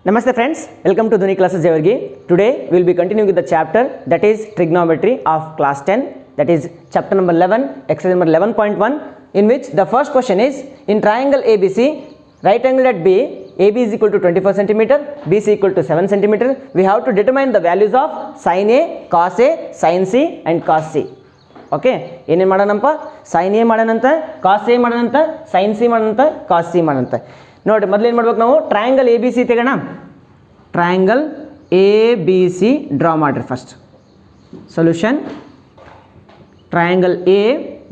Namaste friends, welcome to Dhuni Classes Javargi. Today we will be continuing with the chapter that is trigonometry of class 10, that is chapter number 11, exercise number 11.1, in which the first question is, in triangle ABC, right angle at B, AB is equal to 24 centimeter, BC equal to 7 centimeter. We have to determine the values of sin A, cos A, sin C and cos C. Okay ಏನೇನು ಮಾಡೋಣಪ್ಪ, sine A ಮಾಡೋಣಂತ, cos A ಮಾಡೋಣಂತ, sine C ಮಾಡೋಣಂತ, cos C ಮಾಡೋಣಂತ. ನೋಡಿ ಮೊದಲು ಏನು ಮಾಡ್ಬೇಕು ನಾವು, ಟ್ರಯಾಂಗಲ್ ಎ ಬಿ ಸಿ ತೆಗೋಣ. Triangle A B C draw ಮಾಡಿರಿ first. Solution triangle A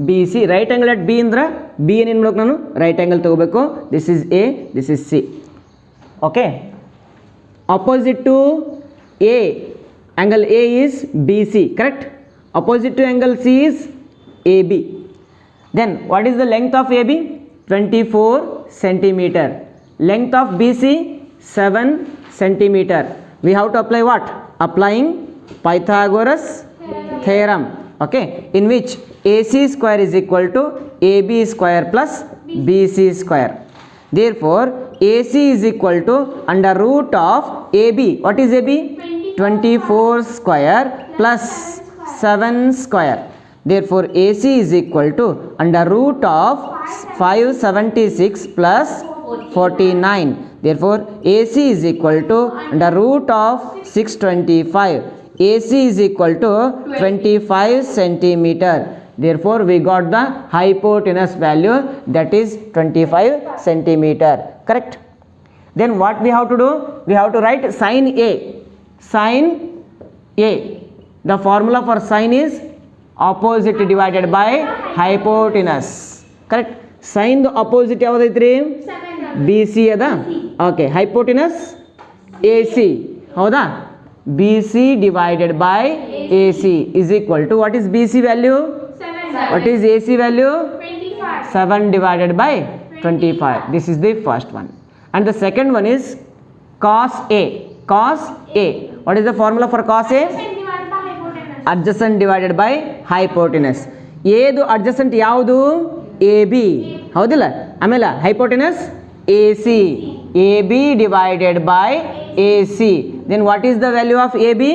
B C, right angle at B ಅಂದ್ರೆ ಬಿ ಏನೇನು ಮಾಡ್ಬೇಕು ನಾನು, ರೈಟ್ ಆ್ಯಂಗಲ್ ತೊಗೋಬೇಕು. This is A, this is C. Okay, opposite to A angle A is B C, correct. Opposite to angle C is AB. Then what is the length of AB? 24 centimeter. Length of BC 7 centimeter. We have to apply what? Applying Pythagoras theorem. Okay, in which AC square is equal to AB square plus BC square. Therefore AC is equal to under root of AB. What is AB? 24 square plus 7 square. Therefore AC is equal to under root of 576 plus 49. Therefore AC is equal to under root of 625. AC is equal to 25 centimeter. Therefore we got the hypotenuse value, that is 25 centimeter, correct. Then what we have to do, we have to write sin A. Sin A, the formula for sin is opposite divided by hypotenuse, correct. Sin the opposite ಯಾವದೈತ್ರಿ, BC ಅದ. Okay, hypotenuse AC ಹೌದಾ. BC divided by AC is equal to, what is BC value? 7. What is AC value? 25. 7 divided by 25. This is the first one. And the second one is cos A. Cos A, what is the formula for cos A? Adjacent divided by hypotenuse. ಏದು adjacent ಯಾವುದು? A B ಹೌದಿಲ್ಲ. ಆಮೇಲೆ hypotenuse A C, A B divided by A C. Then what is the value of A B?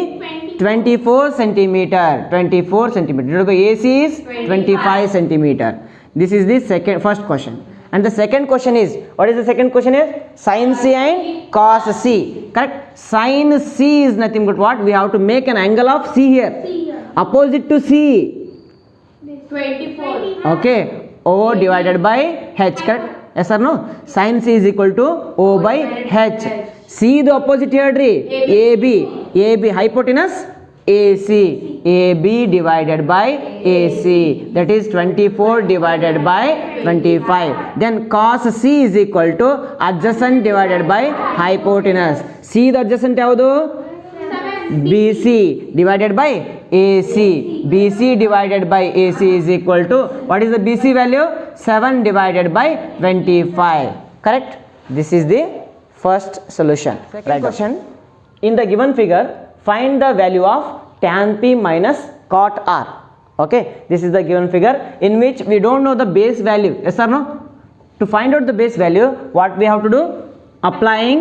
24 centimeter. 24 centimeter divided by AC is 25 centimeter. This is the first question. And the second question is, what is the second question is? Sin C and cos C, correct. Sin C is nothing but what? We have to make an angle of C here. Opposite to C, 24. Okay, O divided by H, correct. Yes or no? Sin C is equal to O by H. C the opposite here, AB. AB hypotenuse AC. AB divided by AC, that is 24 divided by 25. Then cos C is equal to adjacent divided by hypotenuse. C the adjacent ಯಾವುದು? BC divided by AC. BC divided by AC is equal to, what is the BC value? 7 divided by 25, correct. This is the first solution. Second question, in the given figure find the value of tan P minus cot R. Okay, this is the given figure in which we don't know the base value. Yes or no? To find out the base value, what we have to do? Applying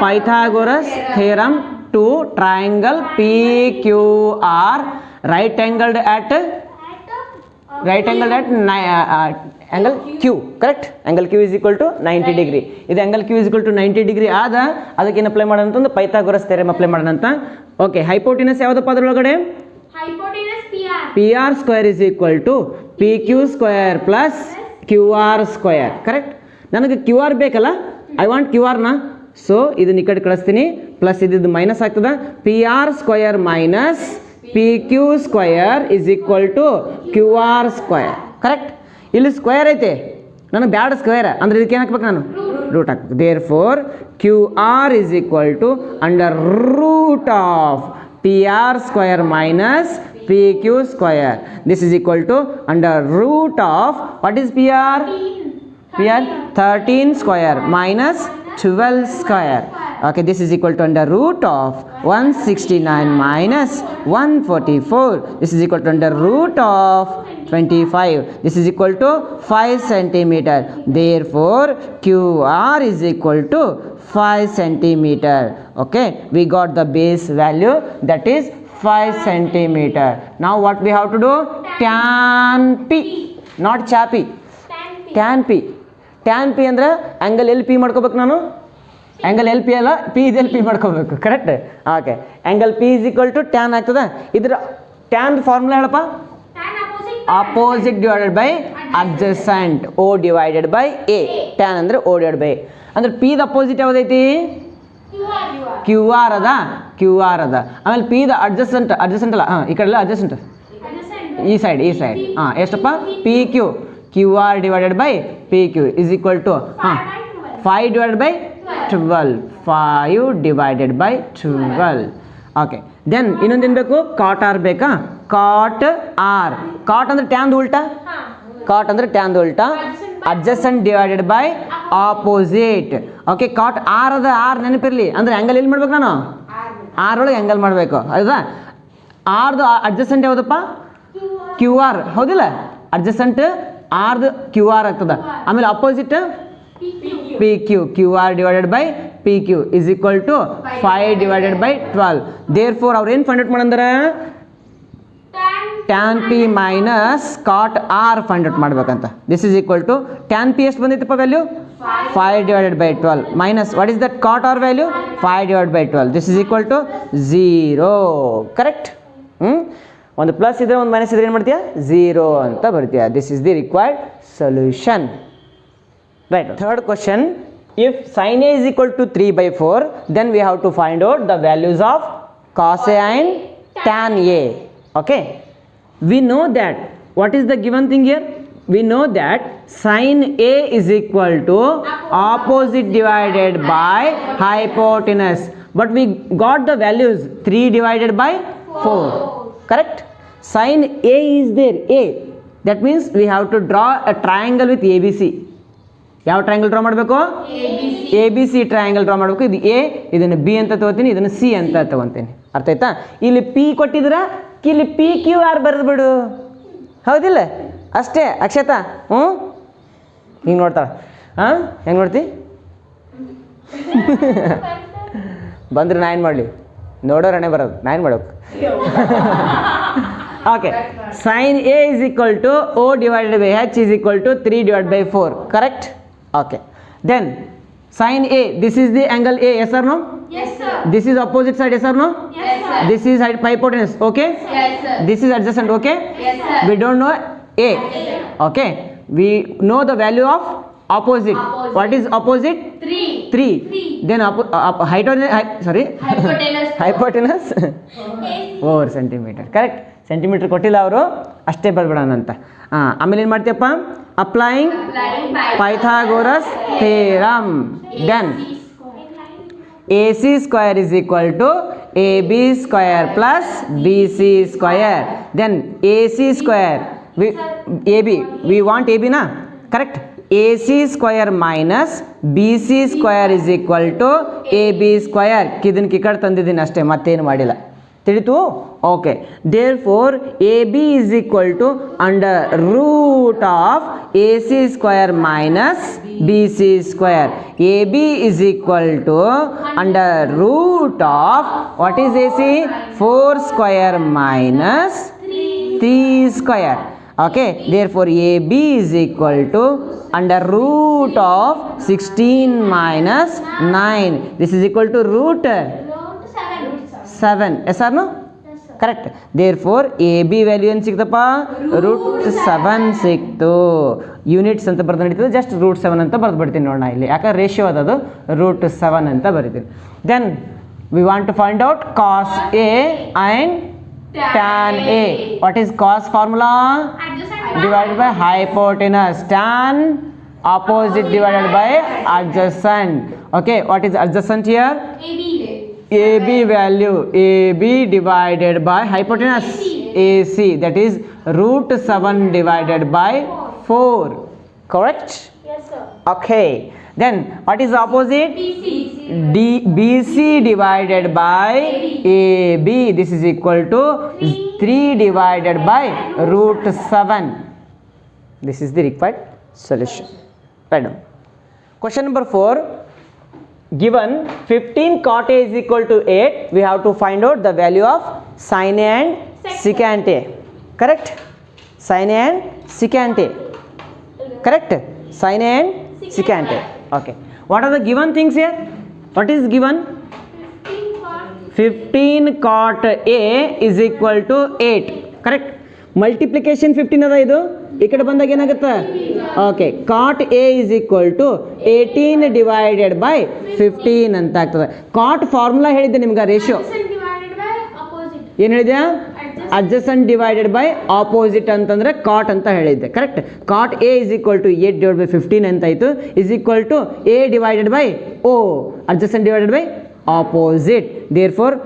Pythagoras theorem to triangle PQR, right angled at angle Q, correct. Angle Q is equal to 90 degree. ಇದು angle Q is equal to 90 degree ಆದ ಅದಕ್ಕೆ ಏನು apply ಮಾಡೋಣ ಅಂತಂದ್ರೆ Pythagoras theorem apply ಮಾಡೋಣ ಅಂತ. Okay, hypotenuse ಯಾವುದಪ್ಪ ಅದರೊಳಗಡೆ? Hypotenuse PR square is equal to PQ square plus QR square, correct. ನನಗೆ QR ಬೇಕಲ್ಲ, ಐ ವಾಂಟ್ QR ಸೊ ಇದನ್ನ ಈ ಕಡೆ ಕಳಿಸ್ತೀನಿ, ಪ್ಲಸ್ ಇದು ಮೈನಸ್ ಆಗ್ತದೆ. PR square minus PQ square is equal to QR square, correct. ಇಲ್ಲಿ ಸ್ಕ್ವೇರ್ ಐತೆ, ನನಗೆ ಬ್ಯಾಡ ಸ್ಕ್ವೇರ್ ಅಂದ್ರೆ ಇದಕ್ಕೆ ಏನು ಹಾಕ್ಬೇಕು ನಾನು? ರೂಟ್ ಹಾಕ್ಬೇಕು. Therefore QR is equal to under root of PR square minus PQ square. This is equal to under root of, what is PR? PR 13 square minus 12 square. Okay, this is equal to under root of 169 minus 144. This is equal to under root of 25. This is equal to 5 centimeter. Therefore, QR is equal to 5 centimeter. Okay, we got the base value, that is 5 centimeter. Now what we have to do? Tan P, not chappy. Tan P. Tan P ಅಂದ್ರೆ angle LP ಮಾಡ್ಕೋಬೇಕು ನಾನು. Angle LP ಅಲ್ಲ, P is LP ಮಾಡ್ಕೋಬೇಕು. Correct? Okay. Angle P is equal to tan ಆಗ್ತದ. ಇದರ tan formula ಹೇಳಪ್ಪ. Opposite divided by adjacent. O divided by A. Tan ಅಂದ್ರೆ O divided by A. ಅಂದ್ರೆ P ದ ಅಪೋಸಿಟ್ ಯಾವುದೈತಿ? QR ಅದ. QR ಅದ. ಆಮೇಲೆ P the adjacent ಅಲ್ಲ, ಈ ಕಡೆ ಎಲ್ಲ adjacent. ಈ ಸೈಡ್ ಎಷ್ಟಪ್ಪ? PQ. QR divided by PQ is equal to 5 divided by 12. 5 divided by 12. Okay. Then ಇನ್ನೊಂದೇನು ಬೇಕು? Cot R ಬೇಕಾ? Cot R. Cot ಅಂದ್ರೆ ಟ್ಯಾನ್ ಉಲ್ಟಾ. Cot ಅಂದ್ರೆ ಟ್ಯಾನ್ ಉಲ್ಟಾ. Adjacent divided by opposite. Okay. Cot R ಅದ. R ನೆನಪಿರಲಿ. ಅಂದ್ರೆ ಆಂಗಲ್ ಎಲ್ಲಿ ಮಾಡ್ಬೇಕು ನಾನು? R ಒಳಗೆ ಆಂಗಲ್ ಮಾಡಬೇಕು. ಹೌದಾ? R ದ adjacent ಯಾವುದಪ್ಪ? QR. ಹೌದಿಲ್ಲ? Adjacent R ದ QR ಆಗ್ತದ. ಆಮೇಲೆ opposite PQ. QR divided by PQ is equal to 5 divided by 12. Therefore ಅವ್ರು ಏನು ಫೈಂಡ್ ಔಟ್ ಮಾಡಂದ್ರೆ tan P minus cot R find out ಮಾಡ್ಬೇಕಂತ. This is equal to tan P ಎಷ್ಟು ಬಂದಿತ್ತಪ್ಪ value? 5 divided by 12 minus what is that cot R value? 5 divided by 12. This is equal to 0. Correct? ಒಂದು plus ಇದ್ರೆ ಒಂದು minus ಇದ್ರೆ ಏನು ಮಾಡ್ತೀಯ? 0 ಅಂತ ಬರ್ತೀಯ. This is the required solution. Right. Third question, if sin A is equal to 3 by 4, then we have to find out the values of cos A and tan A. Okay. We know that, what is the given thing here? We know that sin A is equal to opposite divided by hypotenuse. But we got the values 3 divided by 4. Correct? Sin A is there, A. That means we have to draw a triangle with ABC. ಯಾವ triangle draw ಮಾಡಬೇಕು? ABC triangle draw ಮಾಡಬೇಕು. ಇದು A, ಇದನ್ನು B ಅಂತ ತಗೋತೀನಿ, ಇದನ್ನು C ಅಂತ ತಗೊತೀನಿ. ಅರ್ಥ ಆಯ್ತಾ? ಇಲ್ಲಿ P ಕೊಟ್ಟಿದ್ರ ಇಲ್ಲಿ PQR ಬರೆದು ಬಿಡು. ಹೌದಿಲ್ಲ? ಅಷ್ಟೇ ಅಕ್ಷತಾ. ಹಿಂಗೆ ನೋಡ್ತಾಳ. ಹೆಂಗೆ ನೋಡ್ತಿ? ಬಂದ್ರೆ ನಾ ಏನು ಮಾಡಲಿ? ನೋಡೋರಣೆ ಬರೋದು, ನಾ ಏನು ಮಾಡೋದು? Okay. Sin A is equal to O divided by H is equal to 3 divided by 4. Correct? Okay. Then sin A, this is the angle A, yes or no? Yes sir. This is opposite side, yes or no? Yes sir. This is hypotenuse, okay? Yes sir. This is adjacent, okay? Yes sir. We don't know A. Okay. We know the value of opposite. What is opposite? 3. Then hypotenuse 4 centimeter. Correct? Centimetre ಕೊಟ್ಟಿಲ್ಲ ಅವರು, ಅಷ್ಟೇ ಬರ್ಬಿಡೋಣ ಅಂತ. ಆಮೇಲೆ ಏನು ಮಾಡ್ತೀಯಪ್ಪ? Applying Pythagoras theorem. Then AC square is equal to AB square plus BC square. Then AC square, we want AB na? Correct? AC square minus BC square is equal to AB square. ಇದನ್ನು ಕಿಕ್ಕಡ್ ತಂದಿದ್ದೀನಿ ಅಷ್ಟೇ, ಮತ್ತೇನು ಮಾಡಿಲ್ಲ. ತಿಳಿತು? Okay. Therefore AB is equal to under root of AC square minus BC square. AB is equal to under root of what is AC? 4 square minus 3 square. Okay. Therefore AB is equal to under root of 16 minus 9. This is equal to root 7. Yes or no? Correct. Therefore AB value ಏನು ಸಿಕ್ತಪ್ಪ? Root 7 ಸಿಕ್ತು. Units ಅಂತ ಬರ್ದು ನಡೀತದೆ, just root 7 ಅಂತ ಬರ್ದು ಬಿಡ್ತೀನಿ ನೋಡೋಣ ಇಲ್ಲಿ, ಯಾಕಂದ್ರೆ ರೇಷಿಯೋ ಅದದು ರೂಟ್ 7 ಅಂತ ಬರಿತೀನಿ. Then we want to find out cos A and tan A. What is cos formula? Divided by hypotenuse. Tan opposite divided by adjacent. Okay. What is adjacent here? AB value, AB divided by hypotenuse AC, that is root 7 divided by 4. Correct? Yes sir. Okay. Then what is opposite? BC divided by AB. This is equal to 3 divided by root 7. This is the required solution. Right. Question number 4. given 15 cot A is equal to 8, we have to find out the value of sin A and secant A. Correct? Sin A and secant A. Correct? Sin A and secant A. Okay. What are the given things here? What is given? 15 cot A is equal to 8. Correct? Multiplication 15 ಅದ ಇದು ಈ ಕಡೆ ಬಂದಾಗ ಏನಾಗುತ್ತೆ okay cot A is equal to 18 divided by 15 ಅಂತ ಆಗ್ತದೆ. Cot formula ಹೇಳಿದ್ದೆ ನಿಮ್ಗೆ ರೇಷಿಯೋ ಏನು ಹೇಳಿದ್ಯಾ ಅಡ್ಜಸೆಂಟ್ ಡಿವೈಡೆಡ್ ಬೈ ಆಪೋಸಿಟ್ ಅಂತಂದ್ರೆ ಕಾಟ್ ಅಂತ ಹೇಳಿದ್ದೆ. Correct? Cot A is equal to 8 divide by 15 ಅಂತ ಆಯಿತು is equal to A divided by O adjacent divided by opposite. Therefore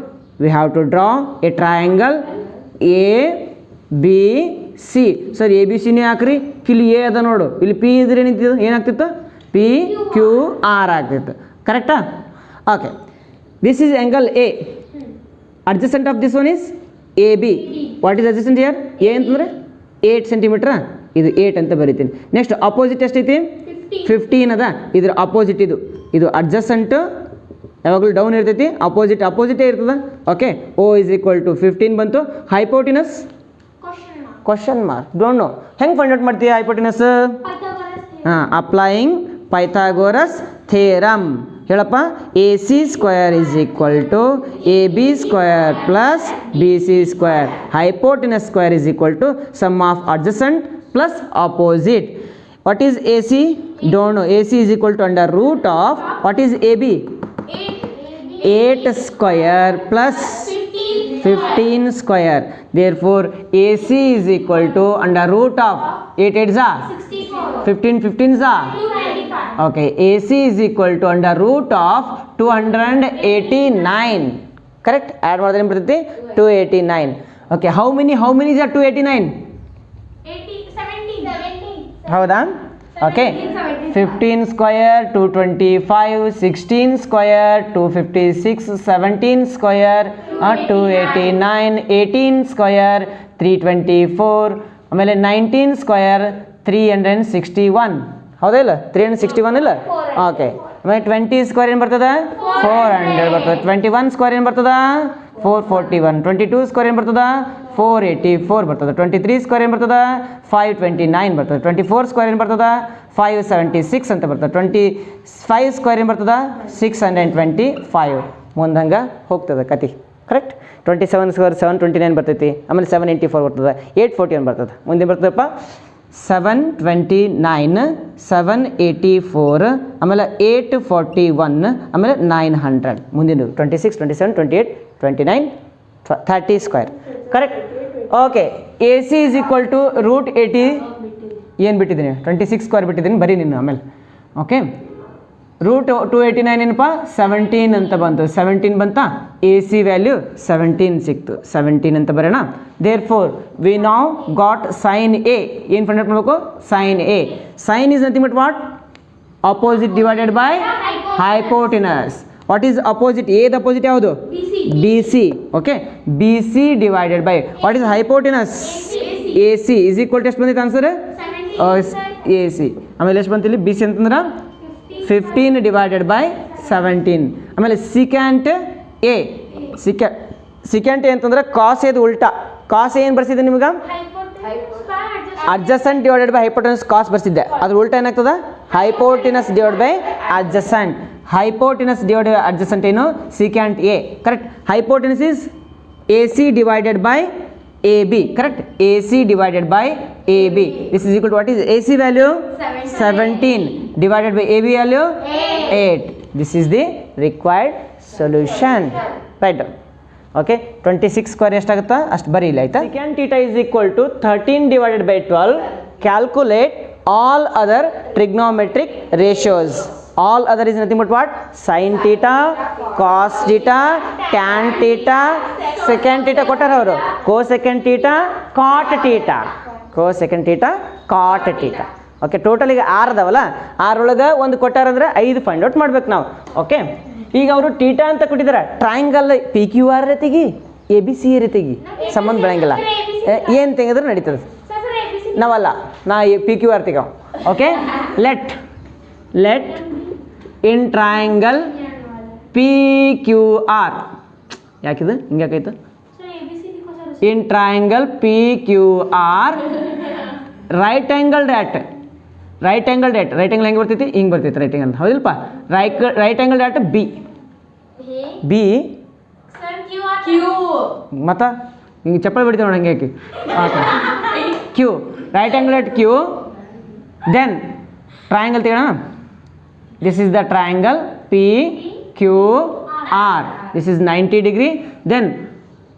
we have to draw a triangle A B C. Sir A B ಸಿನೇ ಹಾಕ್ರಿ, ಇಲ್ಲಿ A ಅದ ನೋಡು, ಇಲ್ಲಿ P ಇದ್ರೆ ಏನಾಗ್ತಿತ್ತು ಪಿ ಕ್ಯೂ ಆರ್ ಆಗ್ತಿತ್ತು. ಕರೆಕ್ಟಾ? Okay, this is angle A. Adjacent of this one is A B. What is adjacent year? A ಅಂತಂದರೆ 8 ಸೆಂಟಿಮೀಟ್ರಾ, ಇದು 8 ಅಂತ ಬರಿತೀನಿ. ನೆಕ್ಸ್ಟ್ ಅಪೋಸಿಟ್ ಎಷ್ಟೈತಿ? 15 ಅದ. ಇದ್ರ ಅಪೋಸಿಟ್ ಇದು ಅಡ್ಜಸೆಂಟ್ ಯಾವಾಗಲೂ ಡೌನ್ ಇರ್ತೈತಿ, ಅಪೋಸಿಟೇ ಇರ್ತದ. Okay, O is equal to 15 ಬಂತು. Hypotenuse question mark don't know. ಹೆಂಗೆ ಫೈಂಡ್ ಔಟ್ ಮಾಡ್ತೀಯ ಹೈಪೋಟಿನಸ್? Applying Pythagoras theorem. ಹೇಳಪ್ಪ. A C square is equal to A B square plus B C square. Hypotenuse square is equal to sum of adjacent plus opposite. What is A C? Don't know. A C is equal to under root of what is A B? 8 square plus 15 square. Therefore AC is equal to under root of 8 8s are 15 15s are okay. AC is equal to under root of 289. Correct? Add ಮಾಡಿದ್ರೆ ಏನು ಬರ್ತೈತಿ? 289. Okay, how many is are 289? 17. ಹೌದಾ? Okay, 15 square 225, 16 square 256, 17 square 289, 18 square 324, ಆಮೇಲೆ 19 square 361. ಹೌದಾ ಇಲ್ಲ? 361 ಇಲ್ಲ? Okay. ಆಮೇಲೆ 20 square ಏನು ಬರ್ತದ? 400 ಬರ್ತದೆ. 21 ಸ್ಕ್ವೇರ್ ಏನು ಬರ್ತದ? 441. 22 ಸ್ಕ್ವೇರ್ ಏನು ಬರ್ತದ? 484 ಬರ್ತದೆ. 23 ಸ್ಕ್ವೇರ್ ಏನು ಬರ್ತದ? 529 ಬರ್ತದೆ. 24 ಸ್ಕ್ವೇರ್ ಏನು ಬರ್ತದ? 576 ಅಂತ ಬರ್ತದೆ. 25 ಸ್ಕ್ವೇರ್ ಏನು ಬರ್ತದ? 625. ಮುಂದಂಗೆ ಹೋಗ್ತದೆ ಕತಿ. ಕರೆಕ್ಟ್? 27 ಸ್ಕ್ವೇರ್ 729 ಬರ್ತೈತಿ. ಆಮೇಲೆ 784 ಬರ್ತದೆ. 841 ಬರ್ತದೆ. ಮುಂದೆ ಬರ್ತದಪ್ಪ 729, 784, ಆಮೇಲೆ 841, ಆಮೇಲೆ 900. ಮುಂದಿನ 26, 27, 28, 29, 30 square. Correct? Okay. A C is equal to root 80 ಏನು ಬಿಟ್ಟಿದ್ದೀನಿ? 26 ಸ್ಕ್ವೇರ್ ಬಿಟ್ಟಿದ್ದೀನಿ, ಬರೀ ನೀನು ಆಮೇಲೆ. ಓಕೆ, ರೂಟ್ 289 ಏನಪ್ಪ? 17 ಅಂತ ಬಂತು. 17 ಬಂತಾ? ಎ ಸಿ ವ್ಯಾಲ್ಯೂ 17 ಸಿಕ್ತು. 17 ಅಂತ ಬರೋಣ. ದೇರ್ ಫೋರ್ ವಿ ನಾವ್ ಗಾಟ್ ಸೈನ್ ಎ. ಏನು ಫೈಂಡ್ ಔಟ್ ಮಾಡಬೇಕು? Sine A. Sine is nothing but what? Opposite divided by hypotenuse. What is opposite? A the opposite ಯಾವುದು? B C. Okay, B C divided by what is hypotenuse? A C is equal to ಎಷ್ಟು ಬಂದಿತ್ತು answer? A C. ಆಮೇಲೆ ಎಷ್ಟು ಬಂತಿಲ್ಲಿ? B C ಅಂತಂದ್ರೆ 15 divided by 17. ಆಮೇಲೆ secant A. Secant A ಅಂತಂದ್ರೆ ಕಾಸ್ ಎದು ಉಲ್ಟಾ. ಕಾಸ್ ಏನು ಬರ್ಸಿದ್ದೆ ನಿಮ್ಗೆ? Adjacent divided by hypotenuse cos ಬರ್ಸಿದ್ದೆ. ಅದ್ರ ಉಲ್ಟಾ ಏನಾಗ್ತದ? Hypotenuse divide by adjacent. Hypotenuse divide by adjacent ಏನು? Secant A. Correct? Hypotenuse is A C divided by A B. Correct? A C divided by A B. This is equal to what is A C value? 17 divided by AB value 8. This is the required solution. Right? Okay, 26 square ಎಷ್ಟಾಗುತ್ತಾ ಅಷ್ಟು ಬರೀ ಇಲ್ಲ ಆಯ್ತಾ? Secant theta is equal to 13 divided by 12. Calculate all other trigonometric ratios. All other is nothing but what? Sin theta, cos theta, tan theta, secant theta ಕೊಟ್ಟಾರ ಅವರು. Cosecant theta, cot theta. Cosecant theta, cot theta. Okay, ಟೋಟಲಿಗೆ 6 ಅದಾವಲ್ಲ, 6 ಒಳಗೆ ಒಂದು ಕೊಟ್ಟಾರಂದ್ರೆ 5 find out ಮಾಡ್ಬೇಕು ನಾವು. Okay, ಈಗ ಅವರು ಟೀಟಾ ಅಂತ ಕೊಟ್ಟಿದ್ದಾರೆ. ಟ್ರಯಾಂಗಲ್ ಪಿ ಕ್ಯೂ ಆರ್ ತೆಗಿ, ಎ ಬಿ ಸಿ ತೆಗಿ, ಸಂಬಂಧ ಬೆಳಂಗಿಲ್ಲ. ಏನು ತೆಗೆದ್ರೆ ನಡೀತದೆ. ನಾವಲ್ಲ, ನಾ ಪಿ ಕ್ಯೂ ಆರ್ ತೆಗೋ. Okay, let in triangle P Q R. ಯಾಕಿದು ಹಿಂಗೆ ಯಾಕಾಯ್ತು? In triangle P Q R right angle at right angle ಹೆಂಗೆ ಬರ್ತೈತಿ? ಹಿಂಗೆ ಬರ್ತೈತಿ ರೈಟ್ ಆ್ಯಂಗಲ್, ಹೌದಿಲ್ಪ? ರೈಟ್ ಆ್ಯಂಗಲ್ ಡ್ಯಾಟ್ ಬಿ ಮತ್ತು ಹಿಂಗೆ ಚಪ್ಪಲ್ ಬಿಡ್ತೀವಿ ನೋಡಿ ಹಂಗೆ ಹಾಕಿ Q, right angle at Q. Then triangle ತೆಗೋಣ. This is the triangle P Q R. This is 90 degree. Then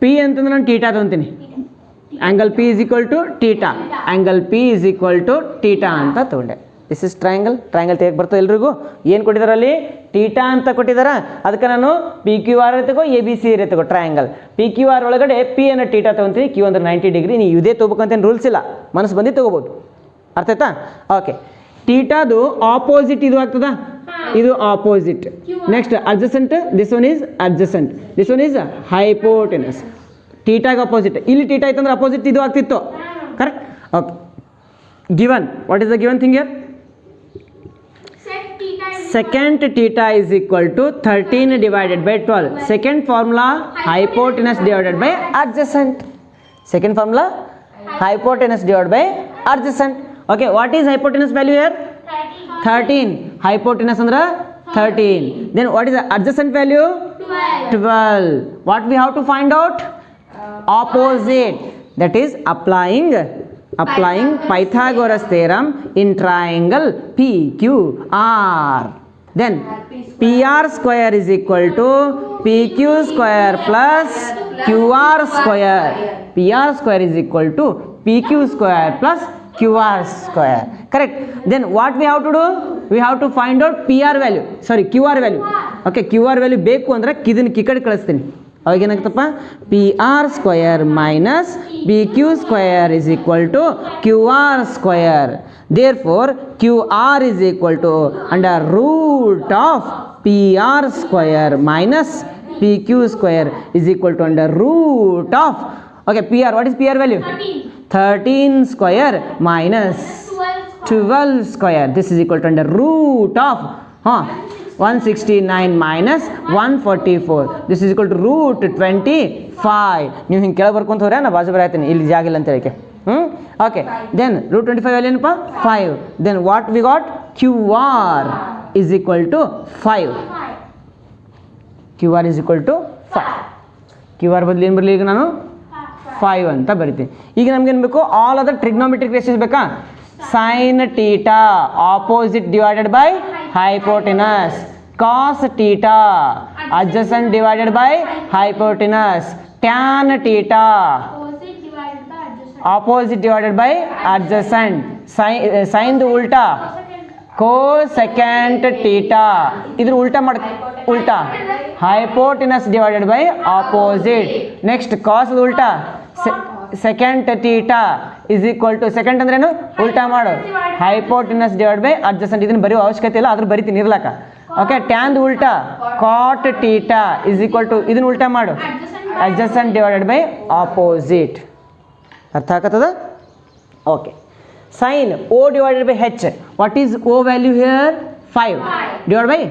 P ಅಂತಂದ್ರೆ ನಾನು ಟೀಟಾ ತೊಗೊತೀನಿ. Angle P is equal to theta, angle P is equal to theta ಅಂತ ತೊಗೊಂಡೆ. This is triangle ತೆಗೆದು ಬರ್ತದೆ ಎಲ್ರಿಗೂ. ಏನು ಕೊಟ್ಟಿದ್ದಾರೆ ಅಲ್ಲಿ? ಟೀಟಾ ಅಂತ ಕೊಟ್ಟಿದ್ದಾರೆ. ಅದಕ್ಕೆ ನಾನು ಪಿ ಕ್ಯೂ ಆರ್ ತಗೋ, ಎ ಬಿ ಸಿ ತಗೋ ಟ್ರಯಾಂಗಲ್. ಪಿ ಕ್ಯೂ ಆರ್ ಒಳಗಡೆ ಪಿ ಅನ್ನು ಟೀಟಾ ತೊಗೊತೀನಿ, ಕ್ಯೂ ಅಂದ್ರೆ 90 ಡಿಗ್ರಿ. ನೀವು ಇದೇ ತೊಗೋಬೇಕಂತೇನು ರೂಲ್ಸ್ ಇಲ್ಲ, ಮನಸ್ಸು ಬಂದು ತೊಗೋಬೋದು. ಅರ್ಥ ಆಯ್ತಾ? ಓಕೆ. ಟೀಟಾದು ಆಪೋಸಿಟ್ ಇದು ಆಗ್ತದ, ಇದು opposite. Next adjacent, this one is adjacent, this one is hypotenuse. ಟೀಟಾಗೆ ಅಪೋಸಿಟ್. ಇಲ್ಲಿ ಟೀಟಾ ಇತ್ತಂದ್ರೆ ಅಪೋಸಿಟ್ ಇದು ಆಗ್ತಿತ್ತು. Correct? Okay. Given, what is the given thing here? Secant theta is equal to 13 divided by 12. Second formula, hypotenuse divided by adjacent. Second formula, hypotenuse divided by adjacent. Okay, what is hypotenuse value here? 13. Hypotenuse andra 13. Then what is the adjacent value? 12. What we have to find out? Opposite. That is applying Pythagoras theorem in triangle PQR. Then PR square is equal to PQ square plus QR square. PR square is equal to PQ square plus QR square. Correct? Then what we have to do? We have to find out QR value. Sorry, QR value. Okay, QR value ಬೇಕು ಅಂದ್ರೆ ಇದನ್ನ ಈ ಕಡೆ ಕಳಿಸ್ತೀನಿ. ಅವಾಗ ಏನಾಗ್ತಪ್ಪ? P R square minus P Q square is equal to Q R square. Therefore Q R is equal to under root of P R square minus P Q square is equal to under root of. Okay, P R, what is P R value? 13 square minus 12 square. This is equal to under root of 169 minus 144. This is equal to root 25. ನೀವು ಹಿಂಗೆ ಕೆಳಗೆ ಬರ್ಕೊಂತ ಹೋದ್ರೆ ನಾ ಬಾಜು ಬರಾಯ್ತೀನಿ, ಇಲ್ಲಿ ಜಾಗ ಇಲ್ಲ ಅಂತ ಹೇಳಿಕೆ. ಓಕೆ. ದೆನ್ ರೂಟ್ 25 ವ್ಯಾಲ್ಯೂ ಏನಪ್ಪ? 5. Then what we got? Q R is equal to 5. Q R is equal to 5. Q R ಬದಲು ಏನು ಬರಲಿ ಈಗ ನಾನು? 5 ಅಂತ ಬರಿತೀನಿ. ಈಗ ನಮ್ಗೆ ಏನು ಬೇಕು? ಆಲ್ ಅದರ್ ಟ್ರಿಗ್ನೋಮೆಟ್ರಿಕ್ ರೇಷಿಯೋಸ್ ಬೇಕಾ? sin theta opposite divided by hypotenuse, cos theta adjacent divided by hypotenuse, tan theta opposite divided by adjacent, sin ದು ಉಲ್ಟಾ cosecant theta. ಇದ್ರ ಉಲ್ಟಾ ಉಲ್ಟಾ hypotenuse divided by opposite. next cos ದು ಉಲ್ಟಾ secant theta is equal to, secant ಅಂದ್ರೇನು? ಉಲ್ಟಾ ಮಾಡು, hypotenuse divided by adjacent. ಇದನ್ನು ಬರೆಯೋ ಅವಶ್ಯಕತೆ ಇಲ್ಲ, ಆದ್ರೂ ಬರಿತೀನಿ ಇರ್ಲಾಕ. ಓಕೆ. tan ದು ಉಲ್ಟಾ cot theta is equal to, ಇದನ್ನು ಉಲ್ಟಾ ಮಾಡು, adjacent divided by opposite. ಅರ್ಥ ಆಗತ್ತದ? Okay. sin O divided by H. what is O value here? 5 divided by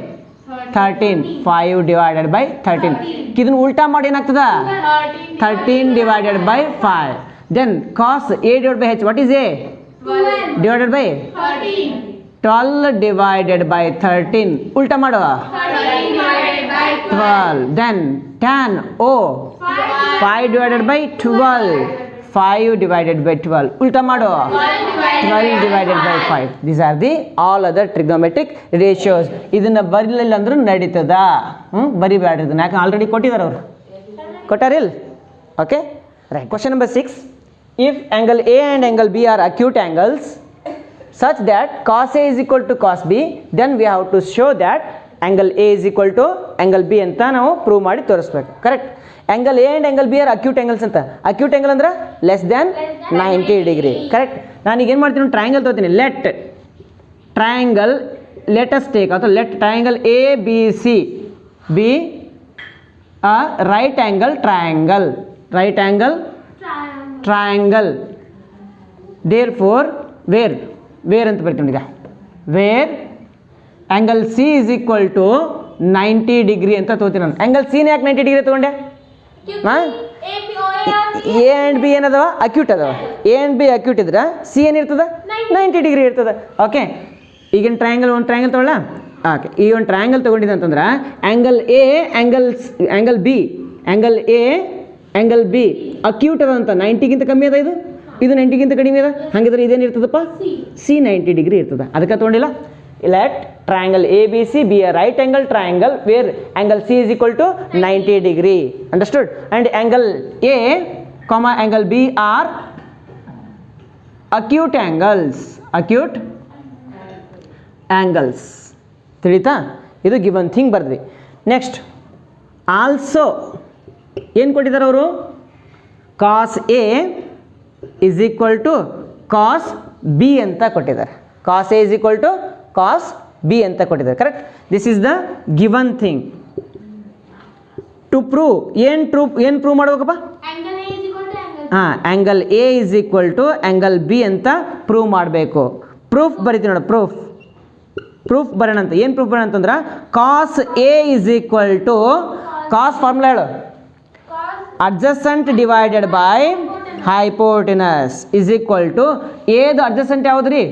13. 5 divided by 13. ಇದನ್ನು ಉಲ್ಟಾ ಮಾಡಿ ಏನಾಗ್ತದ? 13 divided by 5. then cos A divided by H. what is A? 12 divided by 13. 12 divided by 13. ಉಲ್ಟಾ ಮಾಡುವ 12. then tan O 5 divided by 12. 5 divided by 12. ಉಲ್ಟಾ ಮಾಡು 12 divided by 5. these are the all other trigonometric ratios. ಇದನ್ನ ಬರಲಿಲ್ಲ ಅಂದ್ರೂ ನಡೀತದ. ಬರಿಬೇಡ್ರಿ ಇದನ್ನ, ಯಾಕೆ ಆಲ್ರೆಡಿ ಕೊಟ್ಟಿದ್ದಾರೆ ಅವರು, ಕೊಟ್ಟಾರಿಲ್ಲ? Okay, right. Question number 6. if angle A and angle B are acute angles such that cos A is equal to cos B, then we have to show that angle A is equal to angle B ಅಂತ ನಾವು prove ಮಾಡಿ ತೋರಿಸ್ಬೇಕು. Correct? Angle A and angle B are acute angles ಅಂತ. Acute angle ಅಂದ್ರೆ less than 90 degree. Correct? ನಾನೀಗ ಏನು ಮಾಡ್ತೀನಿ? Triangle ತೊಗೋತೀನಿ. ಲೆಟ್ ಟ್ರಯಾಂಗಲ್ ಲೆಟಸ್ ಟೇಕ್, ಅಥವಾ let triangle A B C B a right angle triangle. Right angle triangle. Therefore, where ಅಂತ ಬರ್ತೀನಿ ಈಗ, where angle C is equal to 90 degree ಅಂತ ತಗೋತೀನಿ ನಾನು. ಆ್ಯಂಗಲ್ ಸಿನ ಯಾಕೆ 90 ಡಿಗ್ರಿ ತೊಗೊಂಡೆ? ಹಾಂ, ಎ ಆ್ಯಂಡ್ ಬಿ ಏನದವ? ಅಕ್ಯೂಟ್ ಅದಾವ. ಎ ಆ್ಯಂಡ್ ಬಿ ಅಕ್ಯೂಟ್ ಇದ್ರೆ ಸಿ ಏನಿರ್ತದೆ? 90 ಡಿಗ್ರಿ ಇರ್ತದೆ. ಓಕೆ, ಈಗಿನ ಟ್ರಯಾಂಗಲ್ ಒಂದು ಟ್ರಯಾಂಗಲ್ ತೊಗೊಳ್ಳ. ಓಕೆ, ಈ ಒಂದು ಟ್ರಯಾಂಗಲ್ ತೊಗೊಂಡಿದ್ದೆ ಅಂತಂದ್ರೆ angle A angle B, angle A angle B acute ಅದ ಅಂತ 90ಗಿಂತ ಕಮ್ಮಿ ಅದ. ಇದು 90ಗಿಂತ ಕಡಿಮೆ ಅದ. ಹಾಗಿದ್ರೆ ಇದೇನಿರ್ತದಪ್ಪ? ಸಿ 90 ಡಿಗ್ರಿ ಇರ್ತದೆ. ಅದಕ್ಕೆ ತೊಗೊಂಡಿಲ್ಲ. Let triangle ABC be a right angle triangle where angle C is equal to 90 degree. Understood? And angle A comma angle B are acute angles. Acute angles. ತಿಳಿತಾ? ಇದು ಗಿವನ್ ಥಿಂಗ್ ಬರ್ದ್ವಿ. Next also ಏನು ಕೊಟ್ಟಿದ್ದಾರೆ ಅವರು? Cos A is equal to cos B ಅಂತ ಕೊಟ್ಟಿದ್ದಾರೆ. Cos A is equal to cos B ಅಂತ ಕೊಟ್ಟಿದ್ದಾರೆ. Correct? This is the given thing. To prove ಏನು ಪ್ರೂವ್ ಮಾಡ್ಬೇಕಪ್ಪ? ಹಾಂ, angle A is equal to angle B ಅಂತ ಪ್ರೂವ್ ಮಾಡಬೇಕು. Proof ಬರೀತೀವಿ ನೋಡು. ಪ್ರೂಫ್ ಬರೋಣ ಅಂತ. ಏನು ಪ್ರೂಫ್ ಬರೋಣ ಅಂತಂದ್ರೆ cos A is equal to cos formula ಹೇಳು. Adjacent divided by hypotenuse is equal to ಎದು ಅಡ್ಜಸೆಂಟ್ ಯಾವುದು ರೀ?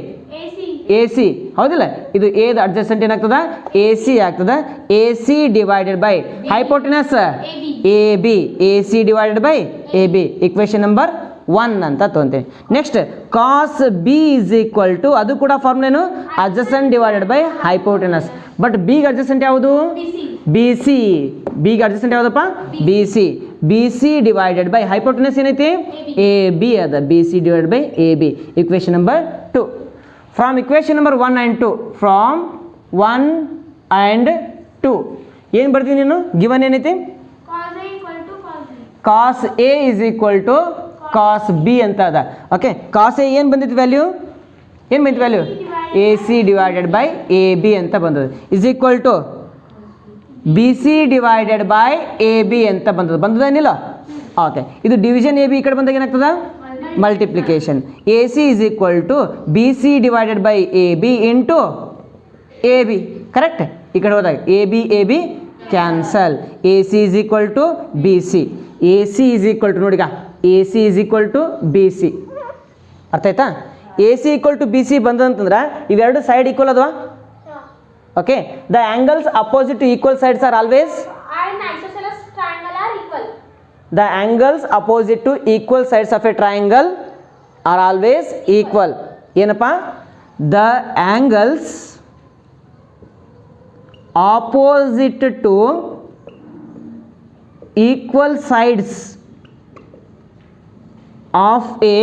A C. ಹೌದಿಲ್ಲ? ಇದು ಎದು ಅಡ್ಜಸೆಂಟ್ ಏನಾಗ್ತದ? ಎ ಸಿ ಆಗ್ತದ. A C divided by hypotenuse A B. A C divided by A B equation number 1 ಅಂತ ತೊಗೊಂತೀನಿ. Next cos B is equal to, ಅದು ಕೂಡ ಫಾರ್ಮುಲೇನು adjacent divided by hypotenuse. But ಬಿಗೆ ಅಡ್ಜಸೆಂಟ್ ಯಾವುದು? B C. ಬಿಗೆ adjacent ಯಾವುದಪ್ಪ? B C. B C divided by hypotenuse ಏನೈತಿ? ಎ ಬಿ ಅದ. B C divided by A B equation number 2. From equation number 1 and 2, from 1 and 2 ಏನು ಬರ್ತೀನಿ ನೀನು? Given ಏನೈತಿ? Cos A is equal to cos B ಅಂತ ಅದ. Okay, cos A ಏನು ಬಂದಿತ್ತು ವ್ಯಾಲ್ಯೂ? ಏನು ಬಂದಿತ್ತು value? A C divided by A B ಅಂತ ಬಂದದ್ದು. Is equal to B C divided by A B ಅಂತ ಬಂದದೇನಿಲ್ಲ? ಓಕೆ, ಇದು ಡಿವಿಷನ್ ಎ ಬಿ ಈ ಕಡೆ ಬಂದಾಗ ಏನಾಗ್ತದ? Multiplication. A C is equal to B C divided by A B into A B. Correct? ಈ ಕಡೆ ಹೋದಾಗ A B cancel. A C is equal to B C. A C is equal to ನೋಡಿಗ, A C is equal to B C. ಅರ್ಥ ಆಯ್ತಾ? A C equal to B C ಬಂದಂತಂದ್ರೆ ಇವೆರಡು side equal ಅದ್ವಾ? Okay, the angles opposite to equal sides are always. The angles opposite to equal sides of a triangle are always equal. ಏನಪ್ಪ? The angles opposite to equal sides of a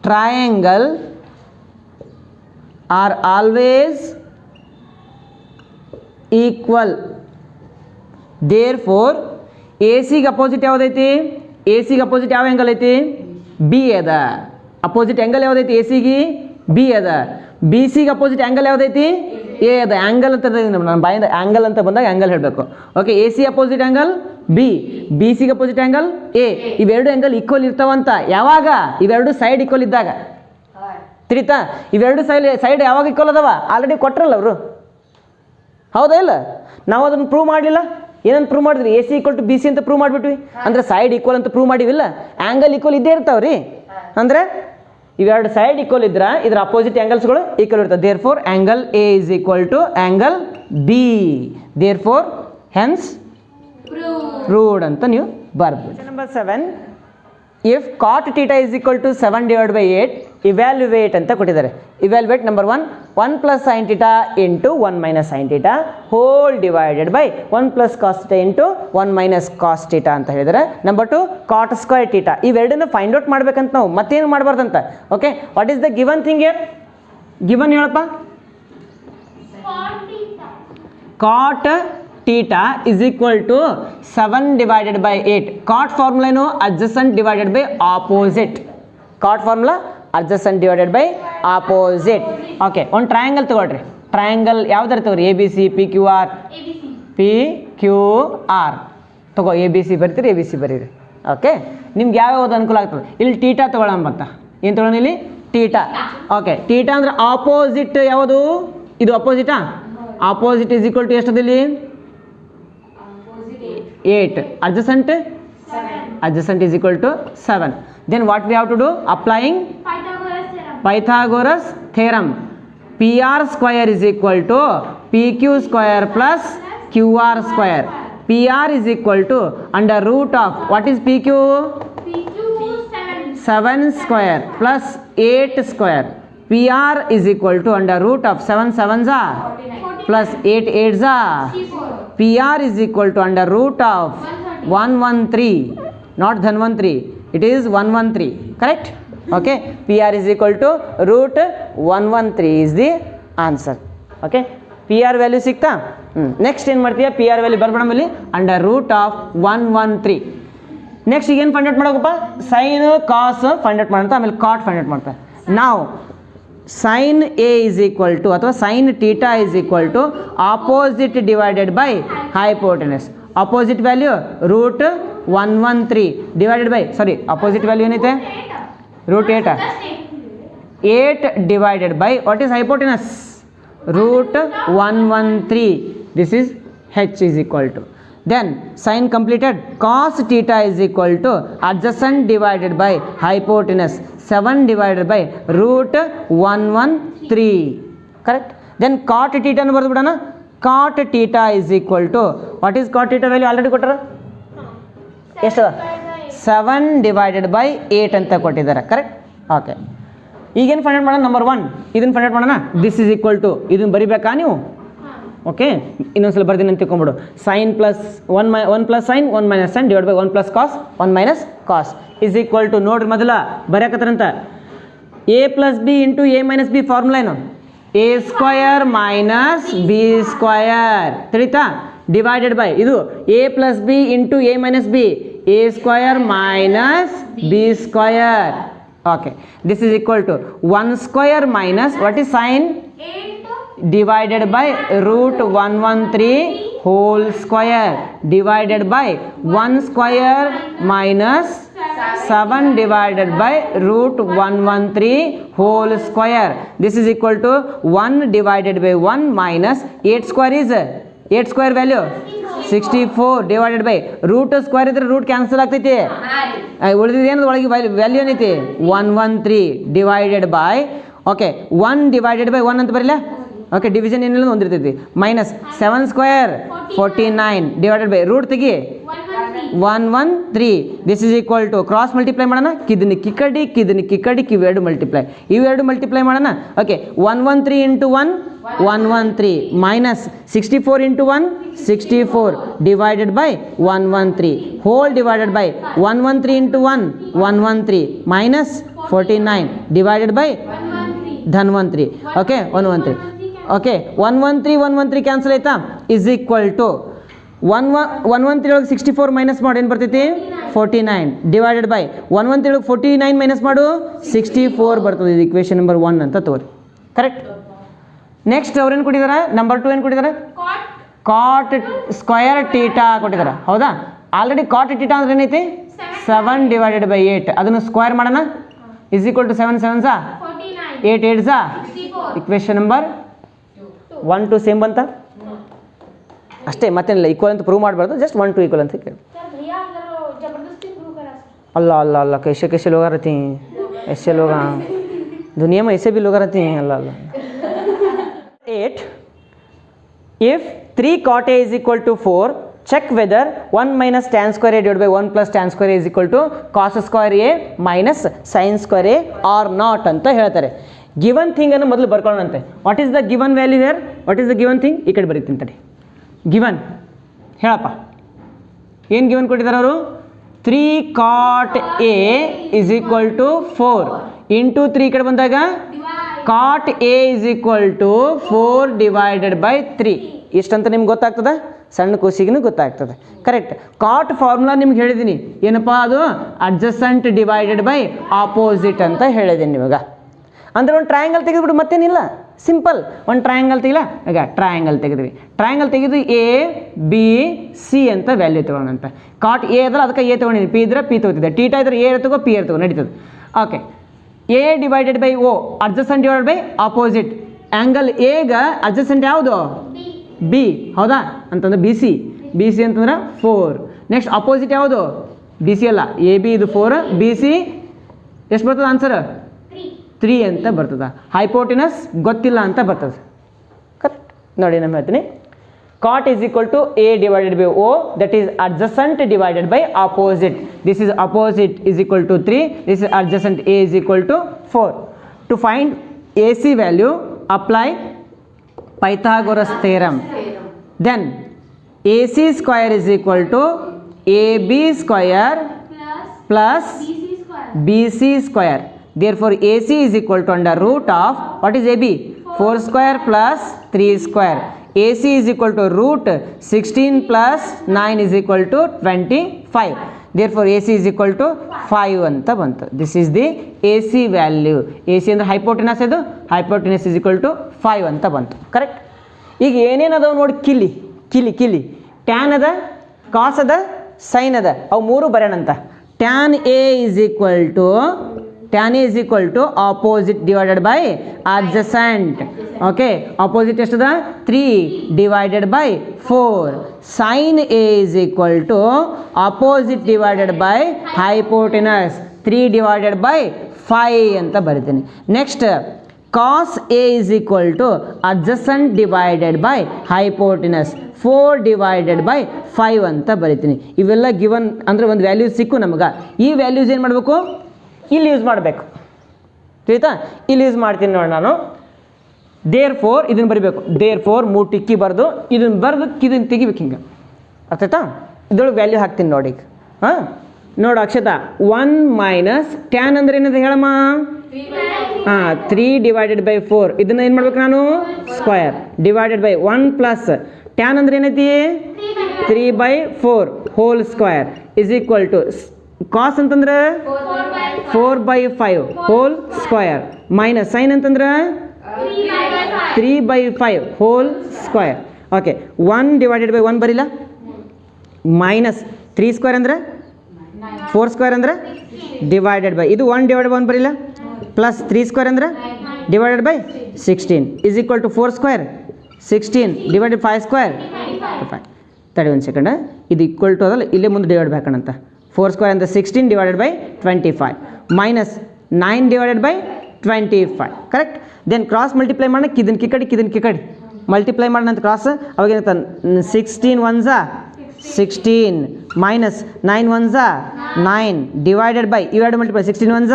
triangle are always equal. Therefore A ಸಿಗೆ opposite ಯಾವುದೈತಿ? A ಸಿಗೆ opposite ಯಾವ angle ಐತಿ? B ಅದ. Opposite angle ಯಾವುದೈತಿ? A ಸಿಗೆ B ಅದ. ಬಿ ಸಿಗೆ ಅಪೋಸಿಟ್ ಆ್ಯಂಗಲ್ ಯಾವುದೈತಿ? ಎ ಅದ. ಆ್ಯಂಗಲ್ ಅಂತ ನನ್ನ ಬಾಯಿಂದ ಆ್ಯಂಗಲ್ ಅಂತ ಬಂದಾಗ ಆ್ಯಂಗಲ್ ಹೇಳಬೇಕು. Okay, A C opposite angle B, B ಸಿಗೆ ಅಪೋಸಿಟ್ ಆ್ಯಂಗಲ್ ಎ. ಇವೆರಡು ಆ್ಯಂಗಲ್ ಈಕ್ವಲ್ ಇರ್ತಾವಂತ. ಯಾವಾಗ? ಇವೆರಡು ಸೈಡ್ ಈಕ್ವಲ್ ಇದ್ದಾಗ. ತಿಳಿತಾ? ಇವೆರಡು ಸೈಡ್ ಯಾವಾಗ ಈಕ್ವಲ್ ಅದಾವ? ಆಲ್ರೆಡಿ ಕೊಟ್ಟರಲ್ಲ ಅವರು. ಹೌದಾ ಇಲ್ಲ? ನಾವು ಅದನ್ನು ಪ್ರೂವ್ ಮಾಡಲಿಲ್ಲ. ಏನಂತ ಪ್ರೂವ್ ಮಾಡಿದ್ರಿ? A C equal to B C ಅಂತ ಪ್ರೂವ್ ಮಾಡಿಬಿಟ್ವಿ. ಅಂದರೆ ಸೈಡ್ ಈಕ್ವಲ್ ಅಂತ ಪ್ರೂವ್ ಮಾಡಿವಿಲ್ಲ. ಆ್ಯಂಗಲ್ ಈಕ್ವಲ್ ಇದ್ದೇ ಇರ್ತಾವ್ರಿ. ಅಂದರೆ ಇವೆರಡು ಸೈಡ್ ಈಕ್ವಲ್ ಇದ್ರೆ ಇದರ ಅಪೋಸಿಟ್ ಆ್ಯಂಗಲ್ಸ್ಗಳು ಈಕ್ವಲ್ ಇರ್ತವೆ. Therefore angle A is equal to angle B. Therefore hence proved ಅಂತ ನೀವು ಬರ್ಬೋದು. Number 7, if cot theta is equal to 7 divided by 8, evaluate ಅಂತ ಕೊಟ್ಟಿದ್ದಾರೆ. Evaluate number 1 plus sin theta into 1 minus sin theta whole divided by 1 plus cos theta into 1 minus cos theta ಅಂತ ಹೇಳಿದರೆ. Number 2 cot square theta. ಇವೆರಡನ್ನು find out ಮಾಡ್ಬೇಕಂತ ನಾವು, ಮತ್ತೇನು ಮಾಡಬಾರ್ದಂತ. Okay, what is the given thing here? Given ಹೇಳಪ್ಪ. cot theta is equal to 7 divided by 8. cot formula ಏನು? adjacent divided by opposite. cot formula adjacent divided by opposite. Okay, ಒಂದು triangle ತಗೊಳ್ರಿ. Triangle ಯಾವ್ದಾರು ತಗೋರಿ? A B C, P Q R. P Q R ತಗೋ. A B C ಬರೀತೀರಿ, A B C ಬರೀರಿ. Okay, ನಿಮ್ಗೆ ಯಾವ್ಯಾವ್ದು ಅನುಕೂಲ ಆಗ್ತದೆ? ಇಲ್ಲಿ ಟೀಟಾ ತಗೊಳ್ಳಂಬತ್ತ. ಏನು ತಗೊಳ್ಳೋಣ ಇಲ್ಲಿ? ಟೀಟಾ. ಓಕೆ, ಟೀಟಾ ಅಂದ್ರೆ ಆಪೋಸಿಟ್ ಯಾವುದು? ಇದು ಅಪೋಸಿಟಾ? ಆಪೋಸಿಟ್ ಇಸ್ ಈಕ್ವಲ್ ಟು ಎಷ್ಟದಿಲ್ಲಿ 8 adjacent is equal to 7. Then what we have to do? Applying Pythagoras theorem. PR square is equal to PQ square plus QR square. PR is equal to under root of what is PQ? 7 square plus 8 square. PR is equal to under root of 7 7s are plus 8 8s are. PR is equal to under root of 113, not dhanvantri. It is 113. Correct? Okay. PR is equal to root 113 is the answer. Okay. PR value ಸಿಕ್ತಾ? Next ಏನು ಮಾಡ್ತೀಯ? PR value ಬರ್ಬೇಡಂಬಲ್ಲಿ under root of 113. Next ಈಗೇನು find out ಮಾಡೋಕಪ್ಪ? Sine cos find out ಮಾಡೋಂತ, ಆಮೇಲೆ cot find out ಮಾಡ್ತಾರೆ. ನಾವು sine A is equal to ಅಥವಾ sine theta is equal to opposite divided by hypotenuse. Opposite value root 113 divided by opposite value ಏನೈತೆ? Root 8 divided by what is hypotenuse? root 113. This is h is equal to, then sin completed, cos theta is equal to adjacent divided by hypotenuse 7 divided by root 113. Correct? Then cot theta nu bardu bidana. Cot theta is equal to what is cot theta value already kottara? ಎಷ್ಟು? 7 divided by 8 ಅಂತ ಕೊಟ್ಟಿದ್ದಾರೆ. Correct? Okay. ಈಗೇನು find out ಮಾಡೋಣ? Number 1 ಇದನ್ನು find out ಮಾಡೋಣ. This is equal to ಇದನ್ನು ಬರಿಬೇಕಾ ನೀವು? ಓಕೆ, ಇನ್ನೊಂದ್ಸಲ ಬರ್ತೀನಿ ಅಂತ ತಿಳ್ಕೊಂಬಿಡು. Sine plus 1 plus sine 1 minus sine divide by 1 plus cos 1 minus cos is equal to, ನೋಡ್ರಿ ಮೊದಲ ಬರ್ಯಾಕತ್ತಾರಂತ, A plus B into A minus B formula ಏನು? A square minus B square, ತಿಳಿತಾ? ಡಿವೈಡೆಡ್ ಬೈ ಇದು A plus B into A minus B, A square minus B square. Okay, this is equal to 1 square minus what is sin divided by root 113 whole square divided by 1 square minus 7 divided by root 113 whole square. This is equal to 1 divided by 1 minus 8 square is 8 square value 64 divided by root square ಇದ್ರೆ root cancel ಆಗ್ತೈತಿ. ಉಳಿದಿದ್ದು ಏನದು ಒಳಗೆ value ಏನೈತಿ? 113 divided by, okay 1 divided by 1 ಅಂತ ಬರಲ್ಲ. ಓಕೆ, division ಏನಿಲ್ಲ ಒಂದಿರ್ತೈತಿ. Minus 7 square 49 divided by root ತೆಗಿ 113. This is equal to cross multiply ಮಾಡೋಣ. ಕಿದನಿ ಕಿಕ್ಕಡಿ ಇವೆರಡು ಮಲ್ಟಿಪ್ಲೈ ಮಾಡೋಣ. Okay, 113 into 1 113 minus 64 into 1 64 divided by 113 whole divided by 113 into 1 113 minus 49 divided by Dhanvantri. Okay 113. Okay 113 cancel ಆಯ್ತಾ? ಇಸ್ ಈಕ್ವಲ್ ಟು 113 ಒಳಗೆ 64 minus ಮಾಡು, ಏನು ಬರ್ತೈತಿ? 49 ಡಿವೈಡೆಡ್ ಬೈ 113 ಒಳಗೆ 49 ಮೈನಸ್ ಮಾಡು 64 ಬರ್ತದೆ. ಇದು ಇಕ್ವೇಷನ್ ನಂಬರ್ 1 ಅಂತ ತೋರಿ. ಕರೆಕ್ಟ್? ನೆಕ್ಸ್ಟ್ ಅವ್ರೇನು ಕೊಟ್ಟಿದ್ದಾರೆ? ನಂಬರ್ 2 ಏನು ಕೊಟ್ಟಿದ್ದಾರೆ? ಕಾಟ್ ಸ್ಕ್ವಯರ್ ಟೀಟಾ ಕೊಟ್ಟಿದ್ದಾರೆ. ಹೌದಾ? ಆಲ್ರೆಡಿ ಕಾಟ್ ಟೀಟಾ ಅಂದ್ರೆ ಏನೈತಿ? 7 ಡಿವೈಡೆಡ್ ಬೈ 8. ಅದನ್ನು ಸ್ಕ್ವಯರ್ ಮಾಡೋಣ. Is equal to 7 7s 8 8s. Equation number 1 2 same ಬಂತ ಅಷ್ಟೇ, ಮತ್ತೇನಿಲ್ಲ. ಈಕ್ವಲ್ ಅಂತ ಪ್ರೂವ್ ಮಾಡಬಾರ್ದು, ಜಸ್ಟ್ 1 2 ಈಕ್ವಲ್ ಅಂತ ಕೇಳಿ. अल्लाह कैसे लोग रहती हैं, ऐसे लोग, हाँ दुनिया में ऐसे भी लोग रहते हैं. अल्लाह 8. If 3 cot A is equal to 4, check whether 1 minus tan square A divided by 1 plus tan square A is equal to cos square A minus sin square A or not ಅಂತ ಹೇಳ್ತಾರೆ. ಗಿವನ್ ಥಿಂಗ್ ಅನ್ನು ಮೊದಲು ಬರ್ಕೊಳ್ಳೋಣಂತೆ. What is the given value here? What is the given thing? ಈ ಕಡೆ ಬರೀತೀನಿ ತಡಿ. Given ಹೇಳಪ್ಪ, ಏನು ಗಿವನ್ ಕೊಟ್ಟಿದ್ದಾರೆ ಅವರು? 3 cot A is equal to 4 into 3 ಈ ಕಡೆ ಬಂದಾಗ cot A is equal to 4 divided by 3. ಇಷ್ಟಂತ ನಿಮ್ಗೆ ಗೊತ್ತಾಗ್ತದೆ, ಸಣ್ಣ ಕೂಸಿಗೂ ಗೊತ್ತಾಗ್ತದೆ. ಕರೆಕ್ಟ್? ಕಾಟ್ ಫಾರ್ಮುಲಾ ನಿಮ್ಗೆ ಹೇಳಿದ್ದೀನಿ. ಏನಪ್ಪ ಅದು? ಅಡ್ಜಸೆಂಟ್ ಡಿವೈಡೆಡ್ ಬೈ ಆಪೋಸಿಟ್ ಅಂತ ಹೇಳಿದ್ದೀನಿ ನಿಮಗೆ. ಅಂದರೆ ಒಂದು ಟ್ರಯಾಂಗಲ್ ತೆಗೆದುಬಿಡು, ಮತ್ತೇನಿಲ್ಲ, ಸಿಂಪಲ್. ಒಂದು ಟ್ರಯಾಂಗಲ್ ತೆಗಿಲ್ಲ. ಈಗ ಟ್ರಯಾಂಗಲ್ ತೆಗೆದ್ವಿ. ಟ್ರಯಾಂಗಲ್ ತೆಗೆದು ಎ ಬಿ ಸಿ ಅಂತ ವ್ಯಾಲ್ಯೂ ತೊಗೊಳಂತ. ಕಾಟ್ ಎ ಇದ್ರೆ ಅದಕ್ಕೆ ಎ ತೊಗೊಂಡಿನಿ, ಪಿ ಇದ್ರೆ ಪಿ ತೊಗೋತಿದ್ದೆ, ಟೀಟಾ ಇದ್ರೆ ಎ ತಗೋ ಪಿ ತಗೋ ನಡೀತದೆ. Okay, A divided by O adjacent divided by opposite. Angle ಎಗ ಅಡ್ಜಸೆಂಟ್ ಯಾವುದು? ಬಿ ಹೌದಾ ಅಂತಂದ್ರೆ ಬಿ ಸಿ ಅಂತಂದ್ರೆ 4. ನೆಕ್ಸ್ಟ್ ಅಪೋಸಿಟ್ ಯಾವುದು ಬಿ ಸಿ ಅಲ್ಲ, ಎ ಬಿ ಇದು 4, ಬಿ ಸಿ ಎಷ್ಟು ಬರ್ತದೆ ಆನ್ಸರ್ 3 ಅಂತ ಬರ್ತದೆ. ಹೈಪೋಟಿನಸ್ ಗೊತ್ತಿಲ್ಲ ಅಂತ ಬರ್ತದೆ. ಕರೆಕ್ಟ್ ನೋಡಿ ನಾನು ಹೇಳ್ತೀನಿ. cot is equal to a divided by o, that is adjacent divided by opposite. This is opposite is equal to 3, this is adjacent, a is equal to 4. To find AC value, apply Pythagoras theorem. Then AC square is equal to AB square plus BC square. Therefore AC is equal to under root of, what is AB? 4 square plus 3 square. AC is equal to root 16 plus 9 is equal to 25. Therefore AC is equal to 5 anta bantu. This is the AC value. AC ಅಂದ್ರೆ hypotenuse, ಇದು hypotenuse is equal to 5 ಅಂತ ಬಂತು. Correct. ಈಗ ಏನೇನು ಅದಾವ ನೋಡಿ, ಕಿಲಿ tan ಅದ, ಕಾಸ್ ಅದ, ಸೈನ್ ಅದ, ಅವು ಮೂರು ಬರೋಣಂತ. Tan A is equal to opposite divided by adjacent. Okay, opposite ಎಷ್ಟದ 3 divided by 4. Sin A is equal to opposite divided by hypotenuse 3 divided by 5 ಅಂತ ಬರಿತೀನಿ. Next cos A is equal to adjacent divided by hypotenuse 4 divided by 5 ಅಂತ ಬರಿತೀನಿ. ಇವೆಲ್ಲ given ಅಂದರೆ ಒಂದು values ಸಿಕ್ಕು ನಮಗೆ. ಈ ವ್ಯಾಲ್ಯೂಸ್ ಏನು ಮಾಡಬೇಕು, ಇಲ್ಲಿ ಯೂಸ್ ಮಾಡಬೇಕು. ತಿಳಿತಾ? ಇಲ್ಲಿ ಯೂಸ್ ಮಾಡ್ತೀನಿ ನೋಡಿ ನಾನು. ದೇರ್ ಫೋರ್ ಇದನ್ನು ಬರಿಬೇಕು. ದೇರ್ ಫೋರ್ 3 ಟಿಕ್ಕಿ ಬರೆದು ಇದನ್ನು ಬರೆದು ಇದನ್ನು ತೆಗಿಬೇಕು. ಹಿಂಗೆ ಅರ್ಥ ಆಯ್ತಾ? ಇದ್ರೊಳಗೆ ವ್ಯಾಲ್ಯೂ ಹಾಕ್ತೀನಿ ನೋಡಿ. ಹಾಂ ನೋಡು ಅಕ್ಷತಾ, 1 ಮೈನಸ್ ಟ್ಯಾನ್ ಅಂದರೆ ಏನಂತ ಹೇಳಮ್ಮ? 3 divided by 4. ಇದನ್ನು ಏನು ಮಾಡ್ಬೇಕು ನಾನು? Square divided by 1 plus tan ಅಂದರೆ ಏನೈತಿ? 3/4 whole square is equal to cos ಅಂತಂದ್ರೆ 4/5 ಹೋಲ್ ಸ್ಕ್ವಯರ್ ಮೈನಸ್ ಸೈನ್ ಅಂತಂದ್ರೆ 3/5 whole square. Okay, 1 divided by 1 ಬರಿಲ್ಲ, ಮೈನಸ್ 3 ಸ್ಕ್ವೇರ್ ಅಂದರೆ 4 ಸ್ಕ್ವೇರ್ ಅಂದರೆ ಡಿವೈಡೆಡ್ ಬೈ ಇದು 1 divided by 1 ಬರಿಲ್ಲ, ಪ್ಲಸ್ 3 ಸ್ಕ್ವೇರ್ ಅಂದರೆ divided by 16 is equal to 4 square 16 divided 5 square 5. ತಡಿ ಒಂದು ಸೆಕೆಂಡ್, ಇದು ಈಕ್ವಲ್ ಟು ಅದಲ್ಲ, ಇಲ್ಲೇ ಮುಂದೆ ಡಿವೈಡ್ ಬೇಕಂತ. 4 ಸ್ಕ್ವೇರ್ ಅಂದರೆ 16 divided by 25 minus 9 divided by 25. Correct. Then cross multiply ಮಾಡೋಣ, ಕಿದನ್ ಕಿಕಡಿ ಮಲ್ಟಿಪ್ಲೈ ಮಾಡೋಣ ಅಂತ ಕ್ರಾಸ್. ಅವಾಗೇನಂತ 16 1s 16 minus 9 1s 9 divided by ಇವೆರಡು multiply 16 1s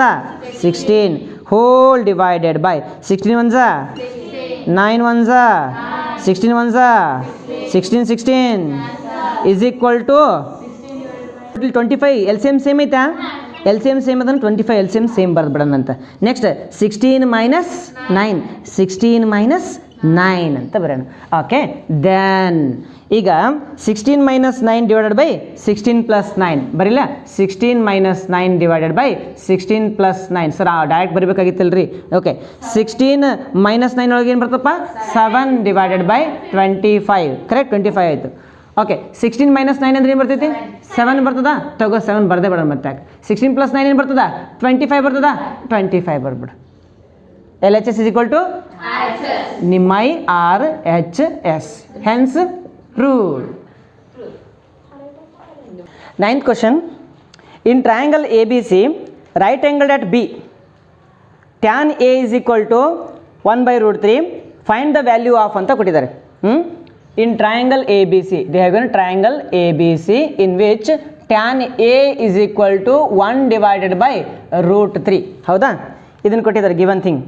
16 whole divided by 16 1s 9 1s 16 1s 16 is equal to 25. L C M same ಐತಾ? L C M same ಅದನ್ನು 25 L C M same ಬರೆದು ಬಿಡೋಣ ಅಂತ. ನೆಕ್ಸ್ಟ್ 16 ಮೈನಸ್ 9 ಅಂತ ಬರೋಣ. Okay, then ಈಗ 16 minus 9 divided by 16 plus 9 ಬರಿಲ್ಲ, 16 minus 9 divided by 16 plus 9. Sir direct ಬರಿಬೇಕಾಗಿತ್ತಲ್ರಿ. ಓಕೆ, 16 ಮೈನಸ್ 9 ಒಳಗೆ ಏನು ಬರ್ತಪ್ಪ? 7 ಡಿವೈಡೆಡ್ ಬೈ 25. ಕರೆಕ್ಟ್, 25 ಆಯಿತು. ಓಕೆ, 16 ಮೈನಸ್ 9 ಅಂದ್ರೆ ಏನು ಬರ್ತೈತಿ? 7 ಬರ್ತದ. ತಗೋ 7 ಬರದೇ ಬೇಡ ಮತ್ತೆ. 16 ಪ್ಲಸ್ 9 ಏನು ಬರ್ತದ? 25 ಬರ್ತದ. 25 ಬರ್ಬಿಡು. L H S is equal to ನಿಮ್ಮ RHS. Hence rule. 9th question. In triangle ABC, right angled at B, tan A is equal to 1/√3. Find the value of ಅಂತ ಕೊಟ್ಟಿದ್ದಾರೆ. In triangle ABC, they have given triangle ABC in which tan A is equal to 1 divided by √3. ಹೌದಾ? ಇದನ್ನು ಕೊಟ್ಟಿದ್ದಾರೆ given thing.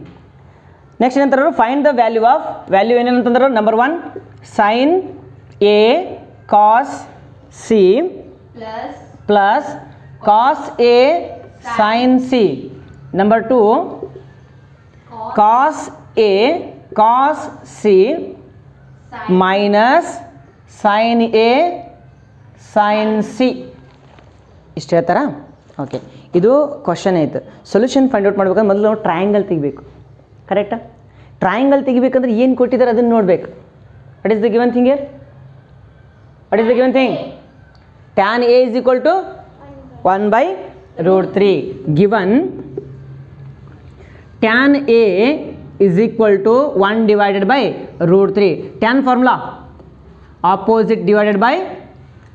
Next ಏನಂತಾರೆ? Find the value of, value ಏನೇನಂತಂದ್ರೆ number 1 sine A cos C plus cos A sin C. Number 2 cos A cos C minus sin A sin C. ಇಷ್ಟು ಹೇಳ್ತಾರಾ? Okay, ಇದು question ಆಯಿತು. Solution find out ಮಾಡ್ಬೇಕಂದ್ರೆ ಮೊದಲು ನಾವು triangle ತೆಗಿಬೇಕು. ಕರೆಕ್ಟಾ? ಟ್ರಯಾಂಗಲ್ ತೆಗಿಬೇಕಂದ್ರೆ ಏನು ಕೊಟ್ಟಿದ್ದಾರೆ ಅದನ್ನು ನೋಡಬೇಕು. What is the given thing here? What is the given thing? Tan A is equal to 1/√3. Given tan A is equal to 1 divided by √3. Tan formula opposite divided by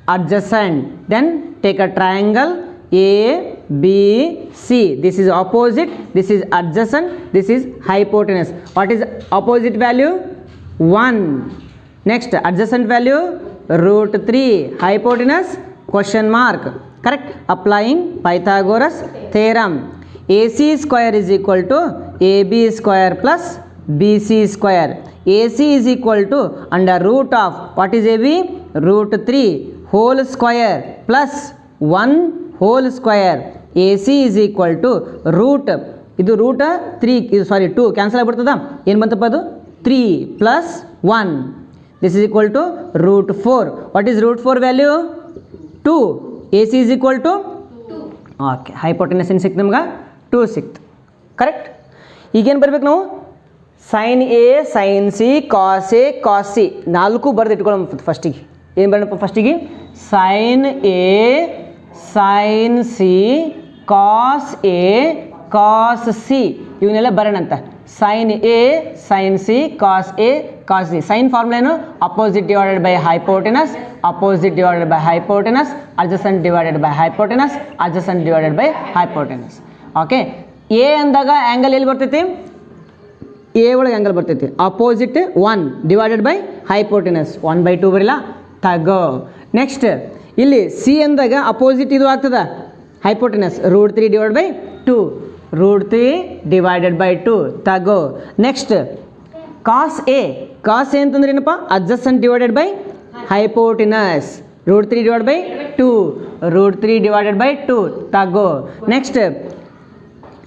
adjacent. Then take a triangle A B C. This is opposite, this is adjacent, this is hypotenuse. What is opposite value? 1. Next adjacent value root 3. Hypotenuse question mark. Correct? Applying Pythagoras theorem. AC square is equal to AB square plus BC square. AC is equal to under root of what is AB? Root 3 whole square plus 1 whole square. AC is equal to root, ಇದು root 3, ಇದು ಸಾರಿ 2 cancel ಆಗಿಬಿಡ್ತದ, ಏನು ಬಂತಪ್ಪ ಅದು 3 plus 1. This is equal to root 4. What is root 4 value? 2. AC is equal to 2. Okay, hypotenuse ಏನು ಸಿಕ್ತು ನಮ್ಗೆ? 2 ಸಿಕ್ತು. Correct? ಈಗೇನು ಬರ್ಬೇಕು ನಾವು? Sine A sine C cos A cos C 4 ಬರೆದು ಇಟ್ಕೊಳ್ಳೋಣ. ಫಸ್ಟಿಗೆ ಏನು ಬರೋಣಪ್ಪ? ಫಸ್ಟಿಗೆ sine A sine C cos A cos C ಇವನ್ನೆಲ್ಲ ಬರೋಣಂತ. Sine A sine C cos A cos C. Sine formula ಏನು? Opposite divided by hypotenuse, opposite divided by hypotenuse, adjacent divided by hypotenuse, adjacent divided by hypotenuse. Okay, A ಅಂದಾಗ angle ಎಲ್ಲಿ ಬರ್ತೈತಿ? A ಒಳಗೆ angle ಬರ್ತೈತಿ. Opposite 1 divided by hypotenuse 1/2 ಬರಿಲ್ಲ, ತಗೋ. Next ಇಲ್ಲಿ C ಅಂದಾಗ ಅಪೋಸಿಟ್ ಇದು ಆಗ್ತದ hypotenuse root 3 divide by 2, root 3 divided by 2, ತಗೋ. Next cos A, cos A ಅಂತಂದ್ರೆ ಏನಪ್ಪ? Adjacent divided by hypotenuse root 3 divide by 2, root 3 divided by 2, ತಗೋ. ನೆಕ್ಸ್ಟ್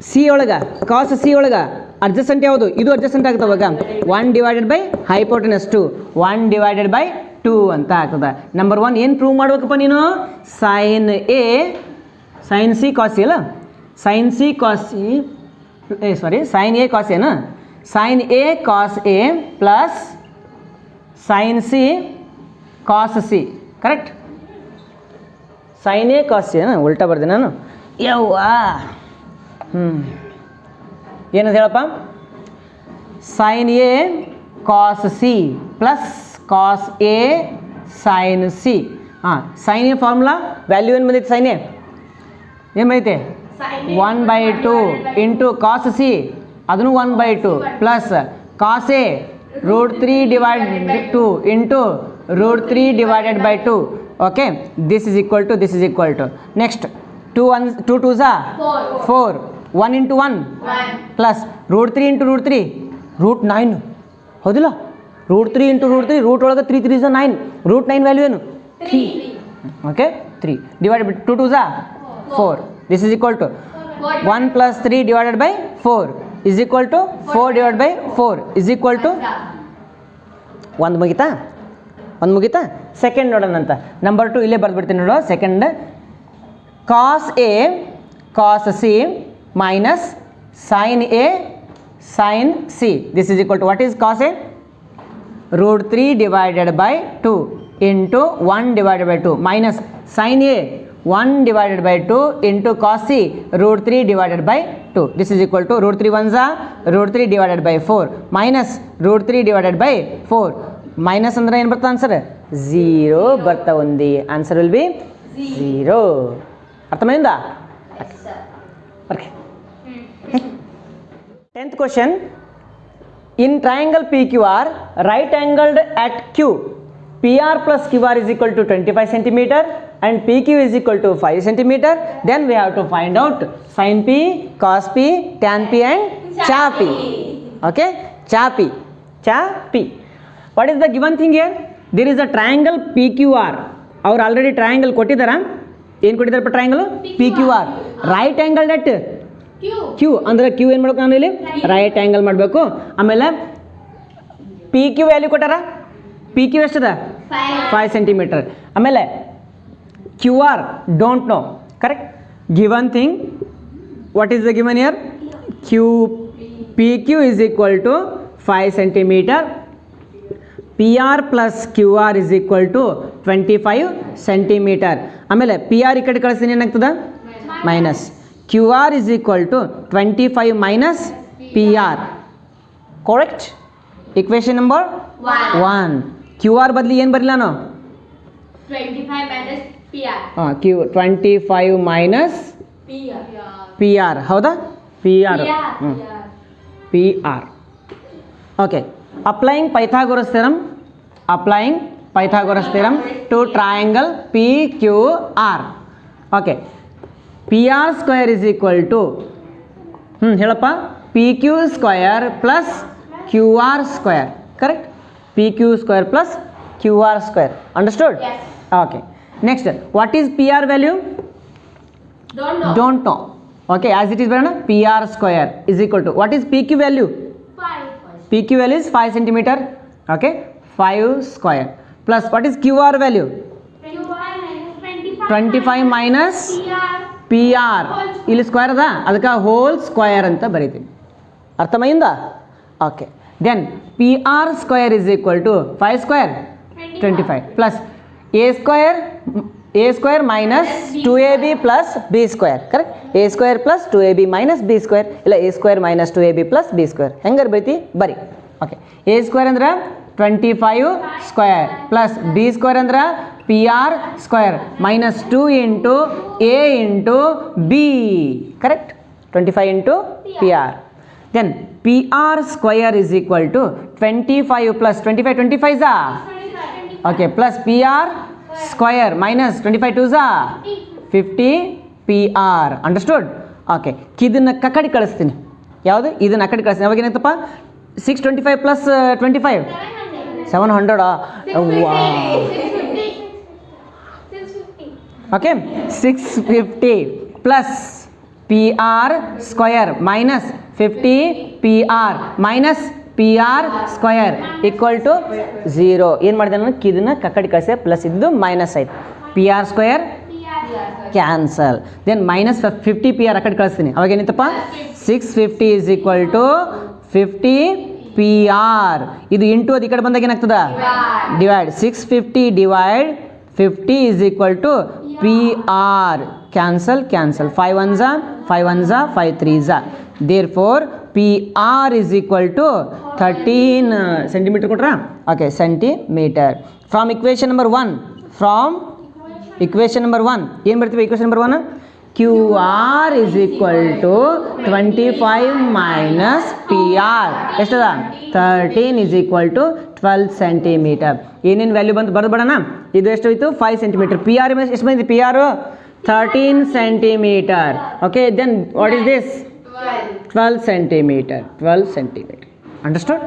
ಸಿ ಒಳಗೆ ಕಾಸ್ ಸಿ ಒಳಗೆ ಅಡ್ಜಸೆಂಟ್ ಯಾವುದು? ಇದು ಅಡ್ಜಸೆಂಟ್ ಆಗ್ತದೆ ಅವಾಗ 1 divided by hypotenuse 2, 1 divided by 2 ಅಂತ ಆಗ್ತದೆ. ನಂಬರ್ 1 ಏನು ಪ್ರೂವ್ ಮಾಡ್ಬೇಕಪ್ಪ ನೀನು? Sine A sine C cos C ಅಲ್ಲ, sine C cos C sorry sine A cos ಎನ, sine A cos A plus sine C cos C. Correct? Sine A cos C ಅನ ಉಲ್ಟಾ ಬರ್ದೆ ನಾನು. ಯವ್ವಾ ಏನದು ಹೇಳಪ್ಪ? Sine A cos C plus cos A sine C. ಹಾಂ, sine A formula value ಏನು ಬಂದೈತೆ? ಸೈನ್ ಎ ಏನು ಬಂದೈತೆ? 1/2 ಇಂಟು ಕಾಸ್ ಸಿ ಅದನ್ನು 1/2 plus cos A root 3 divide 2 into root 3 divided by 2. Okay, this is equal to this is equal to next 2 2s 4, 1 into 1 plus root 3 into root 3 root 9 ಹೌದಿಲ್ಲ? Root 3 into root 3 root ಒಳಗೆ 3 3s 9, root 9 value ಏನು? 3. Okay, 3 divided by 2 2s 4. This is equal to 1 plus 3 divided by 4 is equal to 4 divide by 4 is equal to 1 ಮುಗಿತಾ? 1 ಮುಗಿತಾ? Second ನೋಡೋಣಂತ. Number 2 ಇಲ್ಲೇ ಬರೆದ್ಬಿಡ್ತೀನಿ ನೋಡೋ. Second cos A cos C minus sine A sine C. This is equal to what is cos A? Root 3 divided by 2 into 1 divided by 2 minus sine A 1 divided by 2 into cos c root 3 divided by 2. This is equal to root 3 ones are root 3 divided by 4 minus root 3 divided by 4. Minus ಅಂದ್ರೆ ಏನು ಬರ್ತಾ answer? 0 ಬರ್ತಾ ఉంది. Answer will be 0. ಅರ್ಥమైందా? Okay. 10th question. In triangle PQR, right angled at Q, PR plus QR is equal to 25 centimeter and PQ is equal to 5 centimeter. Then we have to find out sin P, cos P, tan P and cha P. Okay, cha P, cha P. What is the given thing here? There is a triangle PQR. Our already triangle ಕೊಟ್ಟಿದ್ದಾರಾ? ಏನು ಕೊಟ್ಟಿದ್ದಾರಪ್ಪ? Triangle PQR. Right angle at Q ಅಂದರೆ Q ಏನು ಮಾಡ್ಬೇಕು? ನಾನು ಇಲ್ಲಿ right angle ಮಾಡಬೇಕು. ಆಮೇಲೆ PQ ವ್ಯಾಲ್ಯೂ ಕೊಟ್ಟಾರ. PQ ಎಷ್ಟದ? 5 centimeter. ಆಮೇಲೆ QR don't know. Correct? Given thing, what is the given here? PQ is equal to 5 centimeter. PR plus QR is equal to 25 centimeter. ಆಮೇಲೆ PR ಈ ಕಡೆ ಕಳಿಸ್ತೀನಿ ಏನಾಗ್ತದ? Minus. QR is equal to 25 minus PR. Correct? Equation number 1. Q R ಬದಲಿ ಏನು ಬರಲಿ ನಾನು 25 minus PR. Q 25 minus P R ಹೌದಾ P R P R okay applying Pythagoras theorem to triangle P Q R okay P R square is equal to ಹೇಳಪ್ಪ P Q square plus Q R square correct P Q square plus Q R square understood Yes. Okay next what is P R value don't know okay as it is bana pr square is equal to what is pq value 5. pq value is 5 centimeter okay 5 square plus what is qr value 25 minus pr ಇಲ್ಲಿ square ಅದ ಅದಕ್ಕೆ whole square ಅಂತ ಬರೀತೀನಿ ಅರ್ಥమైందా okay then pr square is equal to 5 square 25 plus a square minus 2ab plus b square correct a square plus 2ab minus b square ಇಲ್ಲ a square minus 2ab plus b square ಹೆಂಗಾರ ಬೈತಿ ಬರಿ okay a square ಅಂದ್ರೆ 25 square plus b square ಅಂದ್ರೆ pr square minus 2 into a into b correct 25 into pr then pr square is equal to 25 plus 25 is a okay plus pr square minus 25 2s are 50 pr understood okay ಇದನ್ನ ಕಕ್ಕಡಿ ಕಳಿಸ್ತೀನಿ ಯಾವುದು ಇದನ್ನ ಕಕ್ಕಡಿ ಕಳಿಸ್ತೀನಿ ಅವಾಗ ಏನಾಯ್ತಪ್ಪ 625 plus 25 700 okay 650 plus pr square minus 50 pr minus pr square equal to 0 ಏನು ಮಾಡಿದೆ ನಾನು ಇದನ್ನ ಕಕ್ಕಡಿ ಕಳಿಸಿದೆ ಪ್ಲಸ್ ಇದ್ದು ಮೈನಸ್ ಆಯ್ತು pr square cancel then minus 50 pr ಆ ಕಡೆ ಕಳಿಸ್ತೀನಿ ಅವಾಗ ಏನಿತ್ತಪ್ಪ 650 is equal to 50 pr ಇದು ಇಂಟು ಅದು ಈ ಕಡೆ ಬಂದಾಗ ಏನಾಗ್ತದ divide 650 divide 50 is equal to pr cancel 5 1s 5 3s therefore pr is equal to 13 centimeter ಕೊಟ್ರಾ okay centimeter from equation number 1 ಏನು ಬರ್ತೀವಿ equation number 1 qr is equal to 25 minus pr ಎಷ್ಟದ 13 is equal to 12 centimeter ಏನೇನು value ಬಂತು ಬರೋಣ ಇದು ಎಷ್ಟು ಹೋಯ್ತು 5 centimeter pr ಎಷ್ಟು ಬಂದಿದೆ pr 13 centimeter okay then what is this 12 centimeter understood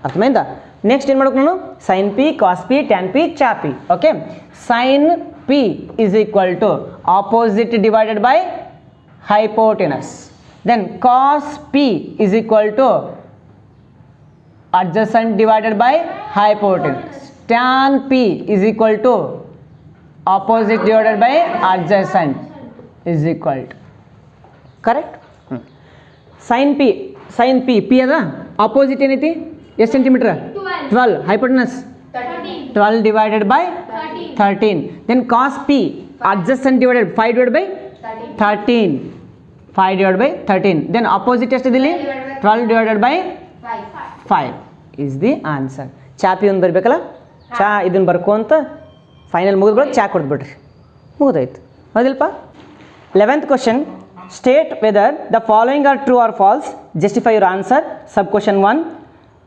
ಅರ್ಥమైందా next ಏನು ಮಾಡಬೇಕು ನಾನು sin p cos p tan p cha p okay sin p is equal to opposite divided by hypotenuse then cos p is equal to adjacent divided by hypotenuse tan p is equal to opposite divided by adjacent is equal to correct sin p p ಅದ opposite ಏನೈತಿ ಎಷ್ಟು centimetre 12 hypotenuse 12 divided by 13 then cos p adjacent divided 5 divided by 13 then opposite ಎಷ್ಟು ಇದಿಲ್ಲಿ 12 divided by 5 is the answer ಚಾಪಿ ಒಂದು ಬರಬೇಕಲ್ಲ ಚಾ ಇದನ್ನು ಬರ್ಕೊಂತ final ಮುಗಿದ್ಬಿಟ್ಟು ಚಾ ಕೊಡ್ಬಿಡ್ರಿ ಮುಗಿದೋಯ್ತು ಹೌದಿಲ್ಪ 11th question state whether the following are true or false justify your answer sub question 1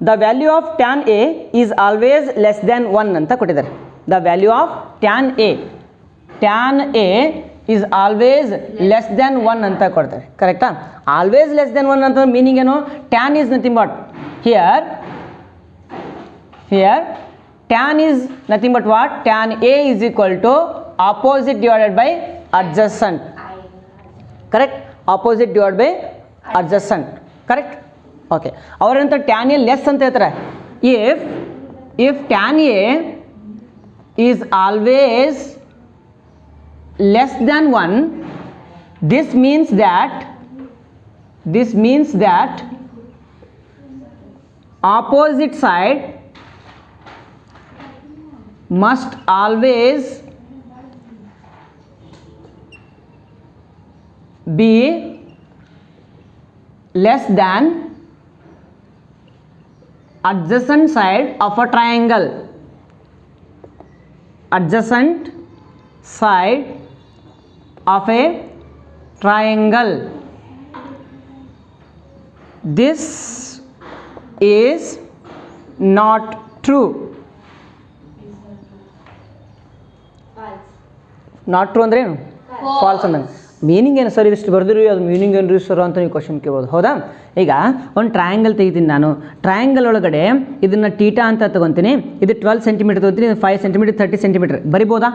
the value of tan a is always less than 1 ಅಂತ ಕೊಟ್ಟಿದ್ದಾರೆ the value of tan a is always less than 1 ಅಂತ ಕೊಡ್ತಾರೆ ಕರೆಕ್ಟಾ always less than 1 ಅಂತ meaning ಏನು tan is nothing but here tan is nothing but what tan a is equal to opposite divided by adjacent correct opposite divided by adjacent correct okay ಅವರಂತ tan a less ಅಂತ ಹೇಳ್ತಾರೆ if tan a is always less than 1 this means that opposite side must always be less than adjacent side of a triangle adjacent side of a triangle. This is not true. False. Not true ಅಂದ್ರೆ ಏನು? Falls ಅಂದಂಗೆ. Meaning ಏನು sir ಇದಿಷ್ಟು ಬರೆದಿರಿ, ಅದು meaning ಏನು ರೀ sir ಅಂತ ನೀವು ಕ್ವಶನ್ ಕೇಳ್ಬೋದು. ಹೌದಾ? ಈಗ ಒಂದು ಟ್ರಯಾಂಗಲ್ ತೆಗಿತೀನಿ ನಾನು. ಟ್ರಯಾಂಗಲ್ ಒಳಗಡೆ ಇದನ್ನು ಟೀಟಾ ಅಂತ ತೊಗೊತೀನಿ. ಇದು 12 ಸೆಂಟಿಮೀಟರ್ ತೊಗೊತೀನಿ, ಇದು 5 ಸೆಂಟಿಮೀಟರ್ 30 ಸೆಂಟಿಮೀಟರ್ ಬರಿಬೋದಾ?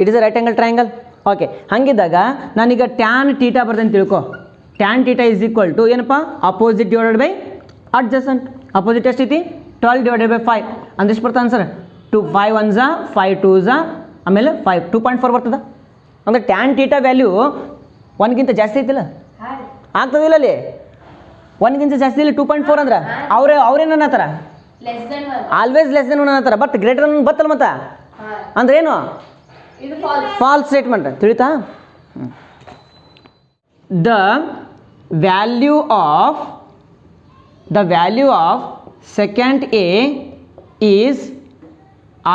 It is a right angle triangle. Okay, ಹಾಗಿದ್ದಾಗ ನಾನೀಗ ಟ್ಯಾನ್ ಟೀಟಾ ಬರ್ತೀನಿ ತಿಳ್ಕೊ. Tan theta is equal to ಏನಪ್ಪ? Opposite divided by adjacent. Opposite ಎಷ್ಟೈತಿ? 12 ಡಿವೈಡೆಡ್ ಬೈ 5 ಅಂದೆಷ್ಟು ಬರ್ತಾನೆ ಸರ್? 2 5 1 5 2 ಆಮೇಲೆ 5 2.4 ಬರ್ತದೆ. ಅಂದರೆ ಟ್ಯಾನ್ ಟೀಟಾ ವ್ಯಾಲ್ಯೂ 1ಗಿಂತ ಜಾಸ್ತಿ ಐತಿಲ್ಲ? ಆಗ್ತದಿಲ್ಲ ಅಲ್ಲಿ 1ಗಿಂತ ಜಾಸ್ತಿ ಇಲ್ಲ. 2.4 ಅಂದ್ರೆ ಅವ್ರೇನು ಅನ್ನತ್ತಾರ? Less than 1. Always less than 1 ಅನ್ನತ್ತಾರ. ಬಟ್ ಗ್ರೇಟರ್ ದೆನ್ ಬತ್ತಲ್ಲ ಮತ್ತೆ ಅಂದ್ರೆ ಏನು? ಇದು false. False statement. ತಿಳಿತಾ? The value of secant A is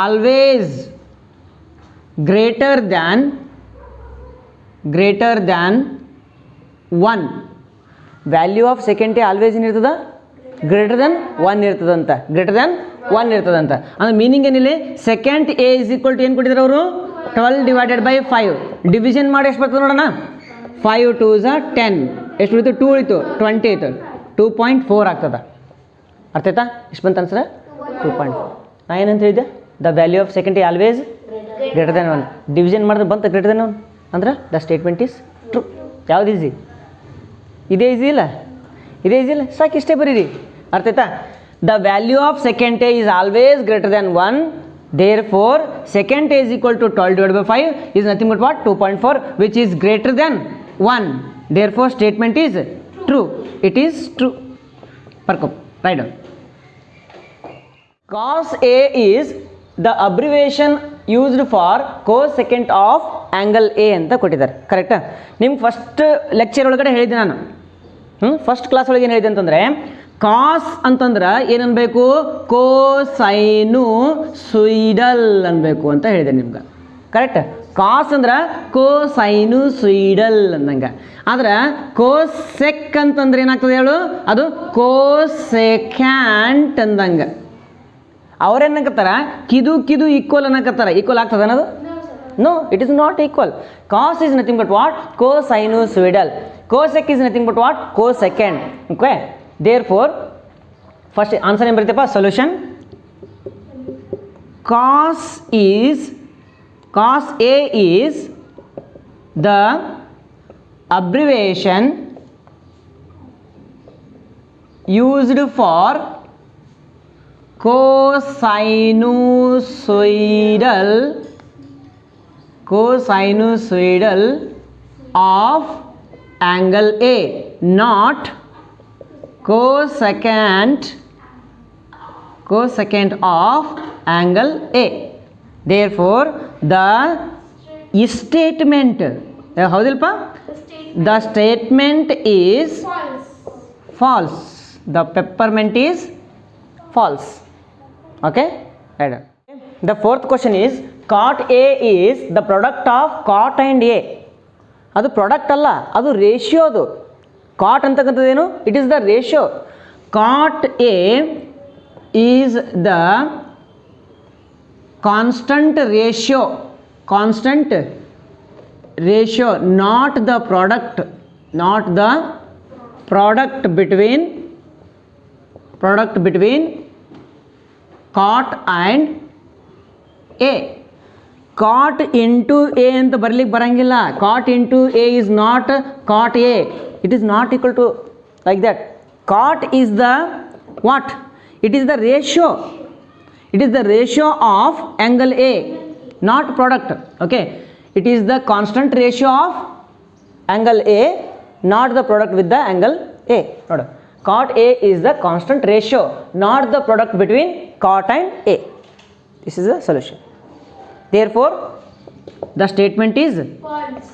always greater than 1. Value of secant A always ಏನಿರ್ತದ? ಗ್ರೇಟರ್ ದೆನ್ 1 ಇರ್ತದಂತ. ಗ್ರೇಟರ್ ದೆನ್ 1 ಇರ್ತದಂತ. ಅಂದ್ರೆ ಮೀನಿಂಗ್ ಏನಿಲ್ಲ? Secant A is equal to ಏನು ಕೊಟ್ಟಿದ್ದಾರೆ ಅವರು? 12 ಡಿವೈಡೆಡ್ ಬೈ 5. ಡಿವಿಷನ್ ಮಾಡಿ ಎಷ್ಟು ಬರ್ತದೆ ನೋಡೋಣ. 5 2 10. ಎಷ್ಟು ಉಳಿತು? 2 ಉಳಿತು. 20 ಆಯಿತು. 2.4 ಆಗ್ತದೆ. ಅರ್ಥ ಆಯ್ತಾ? ಎಷ್ಟು ಬಂತ ಅನ್ಸರ? 2.4. ನಾ ಏನಂತ ಹೇಳಿದ್ದೆ? The value of secant A always greater than 1. Division ಮಾಡಿದ್ರೆ ಬಂತ ಗ್ರೇಟರ್ ದೆನ್ 1 ಅಂದ್ರೆ ದ ಸ್ಟೇಟ್ಮೆಂಟ್ ಈಸ್ ಟ್ರೂ. ಯಾವ್ದು ಈಸಿ? ಇದೇ ಈಸಿ ಇಲ್ಲ? ಇದೇ ಈಸಿ ಇಲ್ಲ? ಸಾಕು ಇಷ್ಟೇ ಬರೀರಿ. ಅರ್ಥ ಆಯ್ತಾ? The value of secant A is always greater than 1. Therefore, second a is equal to 12 divided by 5 is nothing but what? 2.4, which is greater than 1. Therefore, statement is true. It is true. Parkop, write down. Cos A is the abbreviation used for cosecant of angle A ಅಂತ ಕೊಟ್ಟಿದ್ದಾರೆ. ಕರೆಕ್ಟಾ? ನಿಮ್ಗೆ first lecture ಒಳಗಡೆ ಹೇಳಿದ್ದೆ ನಾನು. First class ಒಳಗೆ ಏನು ಹೇಳಿದೆ ಅಂತಂದರೆ, ಕಾಸ್ ಅಂತಂದ್ರೆ ಏನನ್ಬೇಕು? ಕೋಸೈನುಸೈಡಲ್ ಅನ್ಬೇಕು ಅಂತ ಹೇಳಿದೆ ನಿಮ್ಗೆ. ಕರೆಕ್ಟ್? ಕಾಸ್ ಅಂದ್ರೆ ಕೋಸೈನುಸೈಡಲ್ ಅಂದಂಗೆ. ಆದ್ರೆ ಕೋಸೆಕ್ ಅಂತಂದ್ರೆ ಏನಾಗ್ತದೆ ಹೇಳು? ಅದು ಕೋಸೆಕ್ಯಾಂಟ್ ಅಂದಂಗೆ. ಅವ್ರೇನಕತ್ತಾರ? ಕಿದು ಈಕ್ವಲ್ ಅನ್ನಕತ್ತಾರ. ಈಕ್ವಲ್ ಆಗ್ತದೆ ಅನ್ನೋದು? No, it is not equal. Cos is nothing but what? Cosinusoidal. Cosec is nothing but what? Cosecant. Okay, therefore first answer ಏನು ಬರೀತಪ್ಪ? Solution. cos A is the abbreviation used for cosinusoidal of angle A, not cosecant of angle A. Therefore, the statement, ಹೌದಿಲ್ಪ? The statement is false. The peppermint is false. Okay? Right. The fourth question is, cot A is the product of cot and A. ಅದು product ಅಲ್ಲ, ಅದು ratio. ಅದು cot ಅಂತಕ್ಕಂಥದ್ದೇನು? It is the ratio. Cot A is the constant ratio, not the product between cot and A. Cot into A ಅಂತ ಬರ್ಲಿಕ್ಕೆ ಬರಂಗಿಲ್ಲ. Cot into A is not cot A. It is not equal to like that. Cot is the what? It is the ratio. It is the ratio of angle A, not product. Okay, it is the constant ratio of angle A, not the product with the angle A. Note, cot A is the constant ratio, not the product between cot and A. This is the solution. Therefore, the statement is False.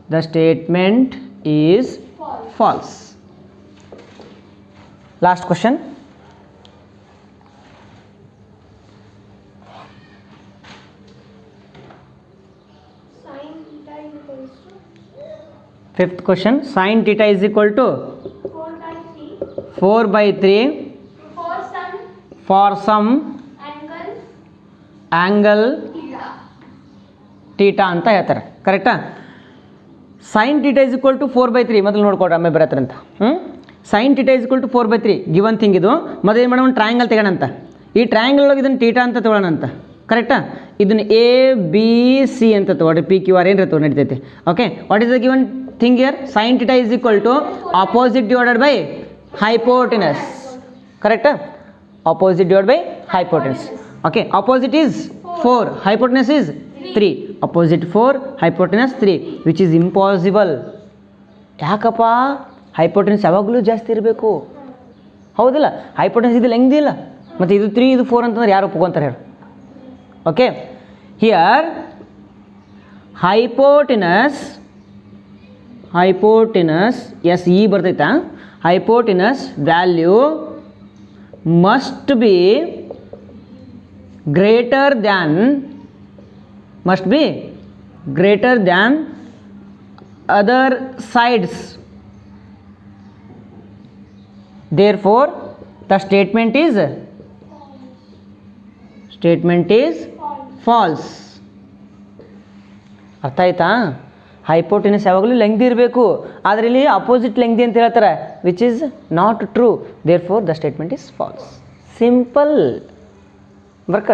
the statement is false. Last question. Fifth question sine theta is equal to 4/3 4/3 for some for some angle angle theta. Theta ಅಂತ ಹೇಳ್ತಾರೆ ಕರೆಕ್ಟಾ. Sine theta is equal to 4/3 ಮೊದಲು ನೋಡ್ಕೊಡ್ರಿ ಆಮೇಲೆ ಬರತ್ತರ ಅಂತ. Sine theta is equal to 4/3 given thing ಇದು. ಮೊದಲು ಏನು ಮಾಡೋಣ, ಒಂದು ಟ್ರಯಾಂಗಲ್ ತೆಗೋಣಂತ. ಈ ಟ್ರಯಾಂಗಲ್ ಒಳಗೆ ಇದನ್ನು ಟೀಟಾ ಅಂತ ತೊಗೊಳ್ಳೋಣ ಅಂತ ಕರೆಕ್ಟಾ. ಇದನ್ನು ಎ ಬಿ ಸಿ ಅಂತ ತೊಗೊಳ್ರಿ, ಪಿ ಕ್ಯೂ ಆರ್ ಏನ್ರ ತೊಗೊಂಡು ನಡೀತೈತಿ. Okay, what is the given thing here? Sine theta is equal to opposite divided by hypotenuse ಕರೆಕ್ಟಾ. Opposite divide by hypotenuse. Okay, opposite is 4, hypotenuse is 3. Opposite 4, hypotenuse 3, which is impossible. ಯಾಕಪ್ಪ? Hypotenuse ಯಾವಾಗಲೂ ಜಾಸ್ತಿ ಇರಬೇಕು, ಹೌದಿಲ್ಲ? Hypotenuse ಇದು ಲೆಂಗ್ದಿ ಇಲ್ಲ, ಮತ್ತು ಇದು 3 ಇದು 4 ಅಂತಂದ್ರೆ ಯಾರು ಒಪ್ಕೊಂತಾರೆ ಹೇಳಿ? ಓಕೆ, ಹಿಯರ್ ಹೈಪೋಟೆನಸ್ ಎಸ್ ಇ ಬರ್ತೈತಾ? Hypotenuse value must be greater than other sides. Therefore the statement is false. ಅರ್ಥ ಆಯ್ತಾ? ಹೈಪೋಟೆನಸ್ ಯಾವಾಗಲೂ ಲೆಂಗ್ದಿ ಇರಬೇಕು, ಆದರೆ ಇಲ್ಲಿ ಅಪೋಸಿಟ್ ಲೆಂಗ್ದಿ ಅಂತ ಹೇಳ್ತಾರೆ, which is not true. Therefore the statement is false. Simple ಬರ್ಕ